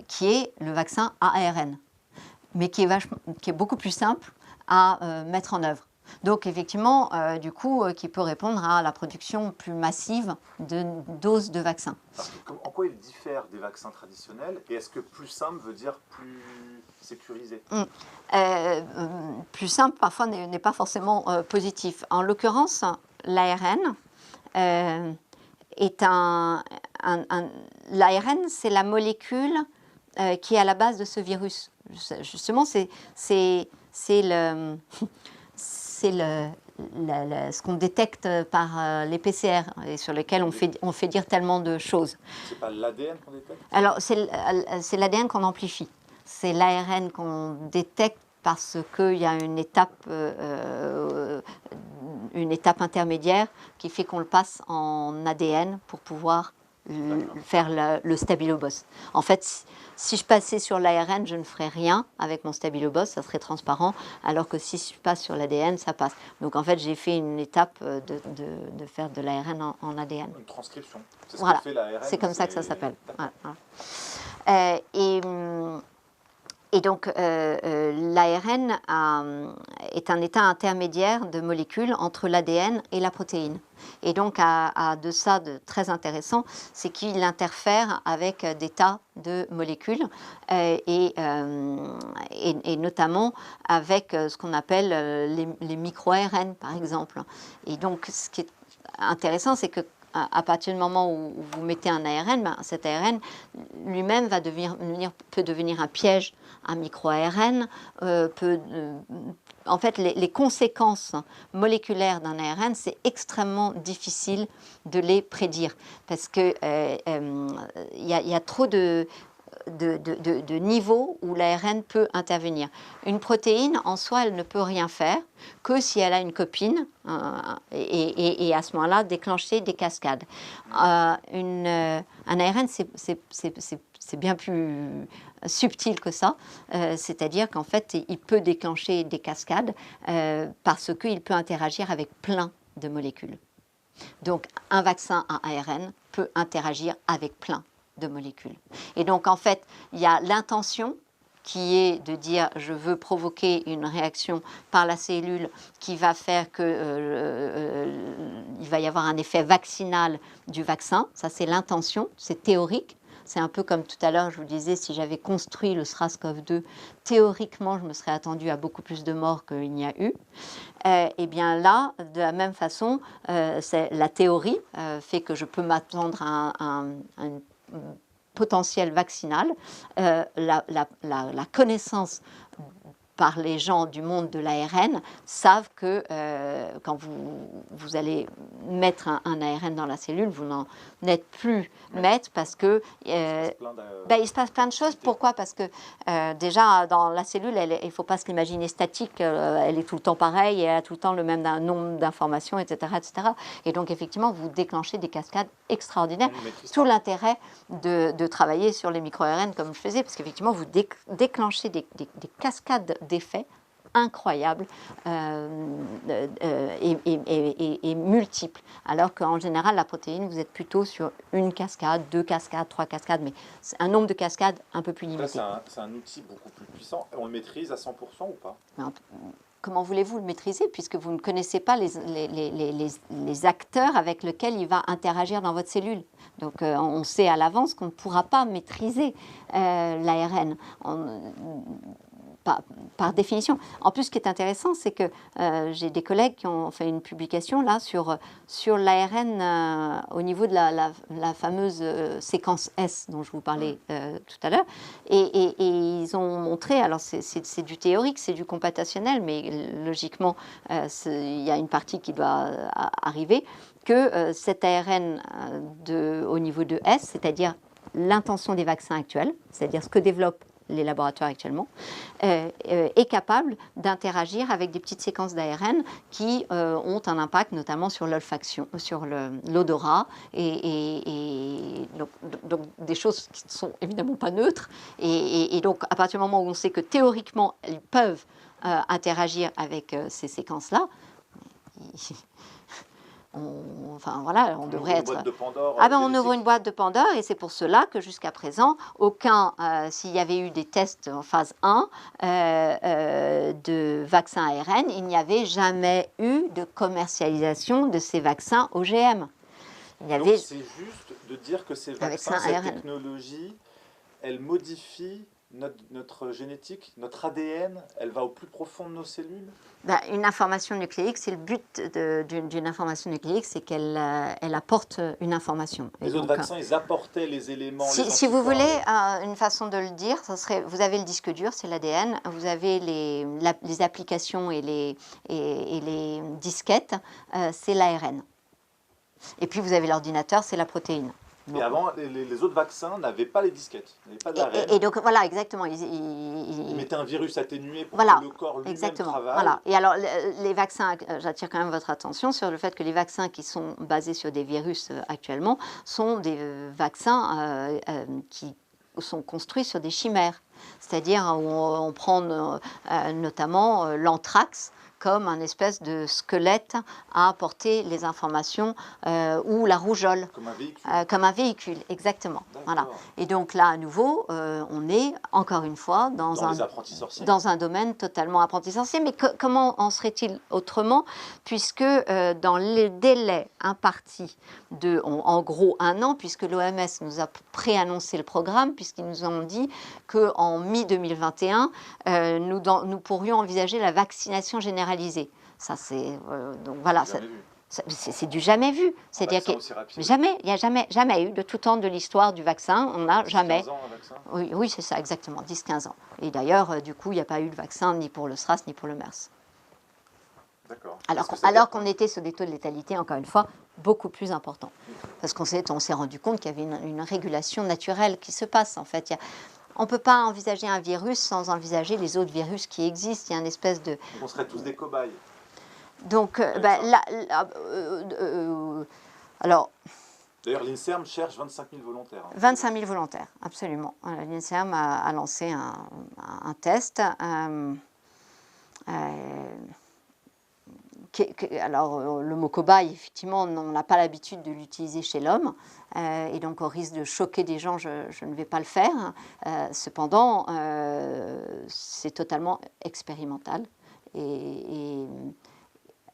[SPEAKER 3] qui est le vaccin ARN, mais qui est beaucoup plus simple à mettre en œuvre. Donc effectivement, du coup, qui peut répondre à la production plus massive de doses de vaccins.
[SPEAKER 1] En quoi il diffère des vaccins traditionnels? Et est-ce que plus simple veut dire plus sécurisé?
[SPEAKER 3] Plus simple, parfois, n'est pas forcément positif. En l'occurrence, l'ARN est l'ARN, c'est la molécule qui est à la base de ce virus. Justement, c'est ce qu'on détecte par les PCR et sur lesquels on fait dire tellement de choses.
[SPEAKER 1] C'est pas l'ADN qu'on détecte? Alors,
[SPEAKER 3] c'est l'ADN qu'on amplifie. C'est l'ARN qu'on détecte parce qu'il y a une étape intermédiaire qui fait qu'on le passe en ADN pour pouvoir
[SPEAKER 2] faire le Stabiloboss. En fait, si je passais sur l'ARN, je ne ferais rien avec mon Stabiloboss, ça serait transparent, alors que si je passe sur l'ADN, ça passe. Donc en fait, j'ai fait une étape de faire de l'ARN en ADN.
[SPEAKER 1] Une transcription. C'est ce
[SPEAKER 2] Voilà,
[SPEAKER 1] que fait l'ARN.
[SPEAKER 2] c'est comme ça que ça s'appelle.
[SPEAKER 1] D'accord.
[SPEAKER 2] Voilà. Et donc, l'ARN est un état intermédiaire de molécules entre l'ADN et la protéine. Et donc, a de ça de très intéressant, c'est qu'il interfère avec des tas de molécules et notamment avec ce qu'on appelle les micro-ARN, par exemple. Et donc, ce qui est intéressant, c'est que à partir du moment où vous mettez un ARN, ben, cet ARN lui-même peut devenir un piège, un micro-ARN. En fait, les conséquences moléculaires d'un ARN, c'est extrêmement difficile de les prédire parce qu'il y a trop de niveaux où l'ARN peut intervenir. Une protéine, en soi, elle ne peut rien faire que si elle a une copine et à ce moment-là, déclencher des cascades. Un ARN, c'est bien plus subtil que ça, c'est-à-dire qu'en fait, il peut déclencher des cascades parce qu'il peut interagir avec plein de molécules. Donc, un vaccin à ARN peut interagir avec plein de molécules. Et donc, en fait, il y a l'intention qui est de dire je veux provoquer une réaction par la cellule qui va faire que il va y avoir un effet vaccinal du vaccin. Ça, c'est l'intention, c'est théorique. C'est un peu comme tout à l'heure, je vous disais, si j'avais construit le SRAS-CoV-2, théoriquement, je me serais attendue à beaucoup plus de morts qu'il n'y a eu. Et bien là, de la même façon, la théorie fait que je peux m'attendre à un potentiel vaccinal. La connaissance par les gens du monde de l'ARN savent que quand vous allez mettre un ARN dans la cellule, vous n'en êtes plus maître parce que il se passe plein de choses. Pourquoi? Parce que déjà dans la cellule, il ne faut pas se l'imaginer statique, elle est tout le temps pareille, elle a tout le temps le même nombre d'informations, etc., etc. Et donc effectivement, vous déclenchez des cascades extraordinaires. Tout l'intérêt de travailler sur les micro-ARN comme je faisais, parce qu'effectivement, vous déclenchez des cascades d'effets incroyables et multiples. Alors qu'en général, la protéine, vous êtes plutôt sur une cascade, 2 cascades, 3 cascades, mais c'est un nombre de cascades un peu plus limité.
[SPEAKER 1] C'est un outil beaucoup plus puissant. On le maîtrise à 100% ou pas?
[SPEAKER 2] Comment voulez-vous le maîtriser puisque vous ne connaissez pas les acteurs avec lesquels il va interagir dans votre cellule. Donc on sait à l'avance qu'on ne pourra pas maîtriser l'ARN. Par définition. En plus, ce qui est intéressant, c'est que j'ai des collègues qui ont fait une publication là sur l'ARN au niveau de la fameuse séquence S dont je vous parlais tout à l'heure. Et ils ont montré, alors c'est du théorique, c'est du computationnel, mais logiquement, il y a une partie qui doit arriver, que cet ARN au niveau de S, c'est-à-dire l'intention des vaccins actuels, c'est-à-dire ce que développent les laboratoires actuellement, est capable d'interagir avec des petites séquences d'ARN qui ont un impact notamment sur l'olfaction, sur l'odorat, et donc des choses qui ne sont évidemment pas neutres. Et donc, à partir du moment où on sait que théoriquement, ils peuvent interagir avec ces séquences-là, on devrait être. On ouvre une boîte de Pandore et c'est pour cela que jusqu'à présent, s'il y avait eu des tests en phase 1 de vaccins ARN, il n'y avait jamais eu de commercialisation de ces vaccins OGM.
[SPEAKER 1] Donc c'est juste de dire que ces vaccins, cette technologie, elle modifie notre génétique, notre ADN, elle va au plus profond de nos cellules?
[SPEAKER 2] Une information nucléique, c'est le but d'une information nucléique, c'est qu'elle apporte une information.
[SPEAKER 1] Les autres vaccins, ils apportaient les éléments.
[SPEAKER 2] Si vous voulez, une façon de le dire, vous avez le disque dur, c'est l'ADN, vous avez les applications et les disquettes, c'est l'ARN. Et puis vous avez l'ordinateur, c'est la protéine.
[SPEAKER 1] Et avant, les autres vaccins n'avaient pas les disquettes, n'avaient pas d'ARN.
[SPEAKER 3] Et donc voilà, exactement.
[SPEAKER 1] Ils mettaient un virus atténué pour
[SPEAKER 3] voilà,
[SPEAKER 1] que le corps lui-même
[SPEAKER 3] exactement,
[SPEAKER 1] travaille.
[SPEAKER 3] Voilà. Et alors, les vaccins, j'attire quand même votre attention sur le fait que les vaccins qui sont basés sur des virus actuellement sont des vaccins qui sont construits sur des chimères. C'est-à-dire où on prend notamment l'anthrax comme un espèce de squelette à apporter les informations, ou la rougeole.
[SPEAKER 1] Comme un véhicule.
[SPEAKER 3] Comme un véhicule, exactement. Voilà. Et donc là, à nouveau, on est, encore une fois, dans un domaine totalement apprenti sorcier. Mais comment en serait-il autrement, puisque dans les délais impartis de, en gros, 1 an, puisque l'OMS nous a préannoncé le programme, puisqu'ils nous ont dit qu'en mi-2021, nous pourrions envisager la vaccination généralisée. Ça, c'est donc voilà, c'est du jamais vu. C'est-à-dire que jamais, il n'y a jamais eu de tout temps de l'histoire du vaccin, on n'a jamais.
[SPEAKER 1] 15 ans un vaccin.
[SPEAKER 3] Oui, c'est ça, exactement, 10-15 ans. Et d'ailleurs, du coup, il n'y a pas eu de vaccin ni pour le SRAS ni pour le MERS.
[SPEAKER 1] D'accord.
[SPEAKER 3] Alors qu'on était sur des taux de létalité, encore une fois, beaucoup plus importants. Parce qu'on s'est rendu compte qu'il y avait une régulation naturelle qui se passe, en fait. On ne peut pas envisager un virus sans envisager les autres virus qui existent. Il y a une espèce de...
[SPEAKER 1] On serait tous des cobayes.
[SPEAKER 3] Donc, alors...
[SPEAKER 1] D'ailleurs, l'INSERM cherche 25 000 volontaires.
[SPEAKER 3] 25 000 volontaires, absolument. L'INSERM a lancé un test. Alors, le mot cobaye, effectivement, on n'a pas l'habitude de l'utiliser chez l'homme, et donc au risque de choquer des gens, je ne vais pas le faire. Cependant, c'est totalement expérimental, et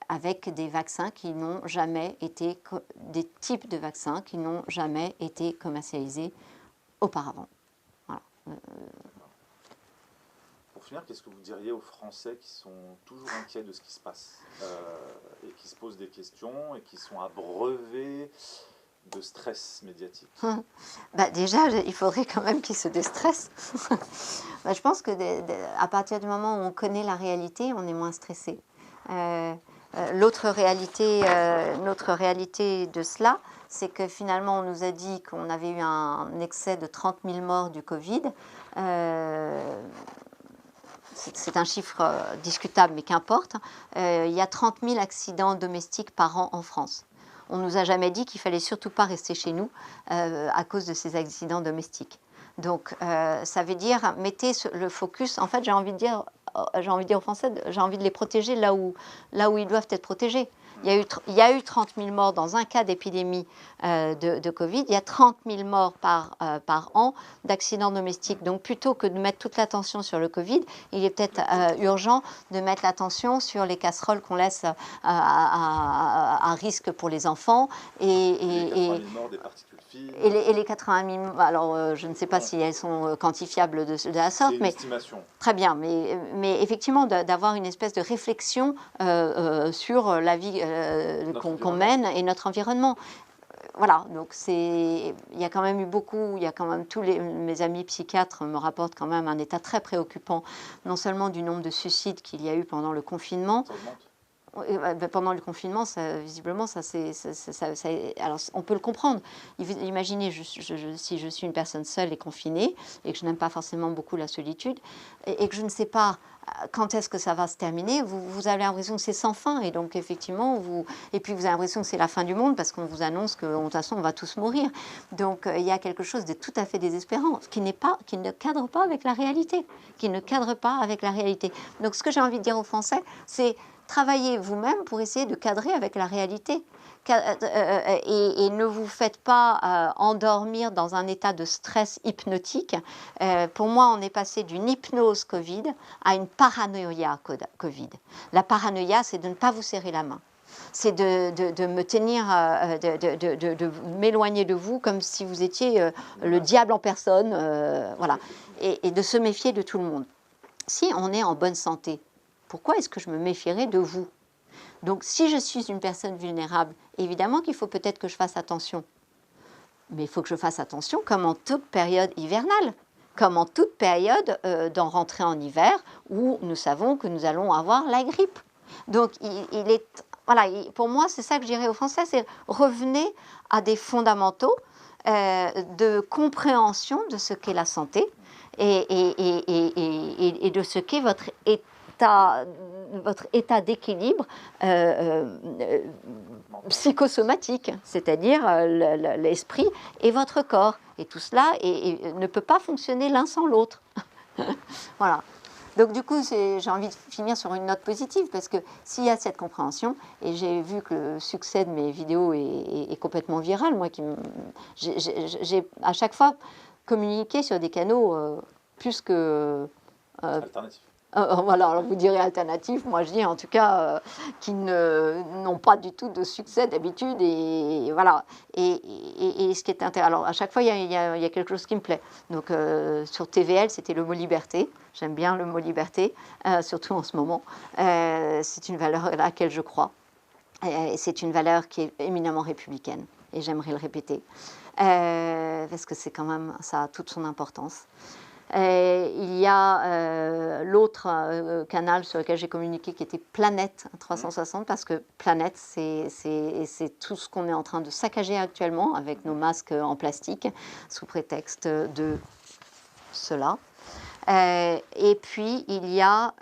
[SPEAKER 3] avec des vaccins qui n'ont jamais été, des types de vaccins qui n'ont jamais été commercialisés auparavant. Voilà.
[SPEAKER 1] Pour finir, qu'est-ce que vous diriez aux Français qui sont toujours inquiets de ce qui se passe et qui se posent des questions et qui sont abreuvés de stress médiatique?
[SPEAKER 3] Déjà, il faudrait quand même qu'ils se déstressent. Je pense que à partir du moment où on connaît la réalité, on est moins stressé. Notre réalité de cela, c'est que finalement, on nous a dit qu'on avait eu un excès de 30 000 morts du Covid. C'est un chiffre discutable, mais qu'importe. Il y a 30 000 accidents domestiques par an en France. On ne nous a jamais dit qu'il fallait surtout pas rester chez nous à cause de ces accidents domestiques. Donc, ça veut dire, mettez le focus. En fait, j'ai envie de dire aux Français, j'ai envie de les protéger là où ils doivent être protégés. Il y a eu 30 000 morts dans un cas d'épidémie de Covid. Il y a 30 000 morts par an d'accidents domestiques. Donc, plutôt que de mettre toute l'attention sur le Covid, il est peut-être urgent de mettre l'attention sur les casseroles qu'on laisse à risque pour les enfants.
[SPEAKER 1] Les 80 000 morts des particules fines.
[SPEAKER 3] Et les 80 000... Alors, je ne sais pas si elles sont quantifiables de la sorte.
[SPEAKER 1] C'est une estimation.
[SPEAKER 3] Très bien, mais effectivement, d'avoir une espèce de réflexion sur la vie qu'on mène et notre environnement. Voilà, donc il y a quand même eu beaucoup, il y a quand même mes amis psychiatres me rapportent quand même un état très préoccupant, non seulement du nombre de suicides qu'il y a eu pendant le confinement.
[SPEAKER 1] Ça augmente.
[SPEAKER 3] Pendant le confinement, visiblement, alors on peut le comprendre. Imaginez, si je suis une personne seule et confinée, et que je n'aime pas forcément beaucoup la solitude, et que je ne sais pas quand est-ce que ça va se terminer, vous avez l'impression que c'est sans fin, et donc effectivement, et puis vous avez l'impression que c'est la fin du monde, parce qu'on vous annonce que de toute façon, on va tous mourir. Donc il y a quelque chose de tout à fait désespérant, qui ne cadre pas avec la réalité, Donc ce que j'ai envie de dire aux Français, c'est travaillez vous-même pour essayer de cadrer avec la réalité. Et ne vous faites pas endormir dans un état de stress hypnotique. Pour moi, on est passé d'une hypnose Covid à une paranoïa Covid. La paranoïa, c'est de ne pas vous serrer la main. C'est de me tenir, de m'éloigner de vous comme si vous étiez le diable en personne, voilà. Et de se méfier de tout le monde. Si on est en bonne santé, pourquoi est-ce que je me méfierais de vous? Donc, si je suis une personne vulnérable, évidemment qu'il faut peut-être que je fasse attention. Mais il faut que je fasse attention comme en toute période hivernale, comme en toute période d'en rentrer en hiver, où nous savons que nous allons avoir la grippe. Donc, pour moi, c'est ça que je dirais aux Français, c'est revenez à des fondamentaux. de compréhension de ce qu'est la santé et de ce qu'est votre état d'équilibre psychosomatique, c'est-à-dire l'esprit et votre corps. Et tout cela ne peut pas fonctionner l'un sans l'autre. Voilà. Donc du coup, j'ai envie de finir sur une note positive, parce que s'il y a cette compréhension, et j'ai vu que le succès de mes vidéos est complètement viral, moi j'ai à chaque fois communiqué sur des canaux plus que...
[SPEAKER 1] Alternatif.
[SPEAKER 3] Voilà, alors vous direz alternatif, moi je dis en tout cas qui n'ont pas du tout de succès d'habitude, et voilà. Et ce qui est intéressant, alors à chaque fois il y a quelque chose qui me plaît. Donc sur TVL, c'était le mot liberté. J'aime bien le mot liberté, surtout en ce moment. C'est une valeur à laquelle je crois. C'est une valeur qui est éminemment républicaine, et j'aimerais le répéter, parce que c'est quand même, ça a toute son importance. Il y a l'autre canal sur lequel j'ai communiqué qui était Planète 360, parce que Planète, c'est tout ce qu'on est en train de saccager actuellement avec nos masques en plastique, sous prétexte de cela. Et puis il y a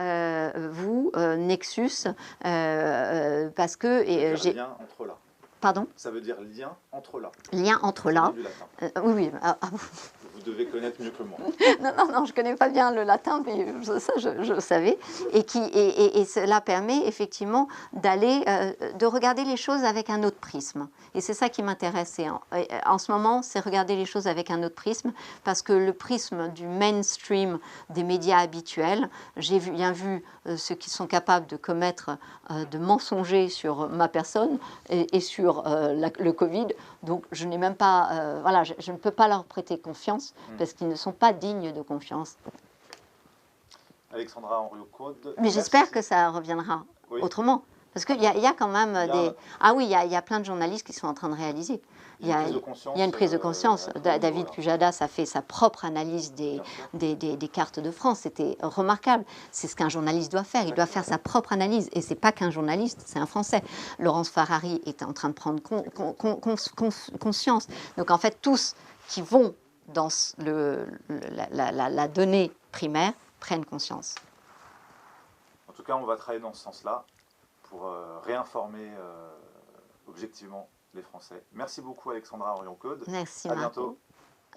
[SPEAKER 3] vous, Nexus, parce que...
[SPEAKER 1] j'ai lien entre là.
[SPEAKER 3] Pardon?
[SPEAKER 1] Ça veut dire lien entre là.
[SPEAKER 3] Lien entre là.
[SPEAKER 1] Du latin.
[SPEAKER 3] Oui.
[SPEAKER 1] Vous devez connaître mieux que moi.
[SPEAKER 3] Non, je ne connais pas bien le latin, mais ça, je le savais. Et cela permet effectivement de regarder les choses avec un autre prisme. Et c'est ça qui m'intéresse. En ce moment, c'est regarder les choses avec un autre prisme, parce que le prisme du mainstream des médias habituels, j'ai bien vu ceux qui sont capables de commettre, de mensonger sur ma personne et sur le Covid. Donc, je n'ai même pas, voilà, je ne peux pas leur prêter confiance, parce qu'ils ne sont pas dignes de confiance.
[SPEAKER 1] Alexandra Henriot-Caude.
[SPEAKER 3] Mais j'espère que ça reviendra autrement. Parce qu'il y a quand même des... Ah oui, il y a plein de journalistes qui sont en train de réaliser. Il y a une prise de conscience. David Pujadas a fait sa propre analyse des cartes de France. C'était remarquable. C'est ce qu'un journaliste doit faire. Il doit faire sa propre analyse. Et ce n'est pas qu'un journaliste, c'est un Français. Laurence Ferrari est en train de prendre conscience. Donc en fait, tous qui vont dans la donnée primaire prennent conscience.
[SPEAKER 1] En tout cas, on va travailler dans ce sens-là pour réinformer objectivement les Français. Merci beaucoup Alexandra Henriot-Caude.
[SPEAKER 3] Merci
[SPEAKER 1] à bientôt.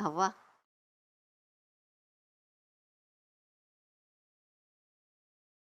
[SPEAKER 3] Au revoir.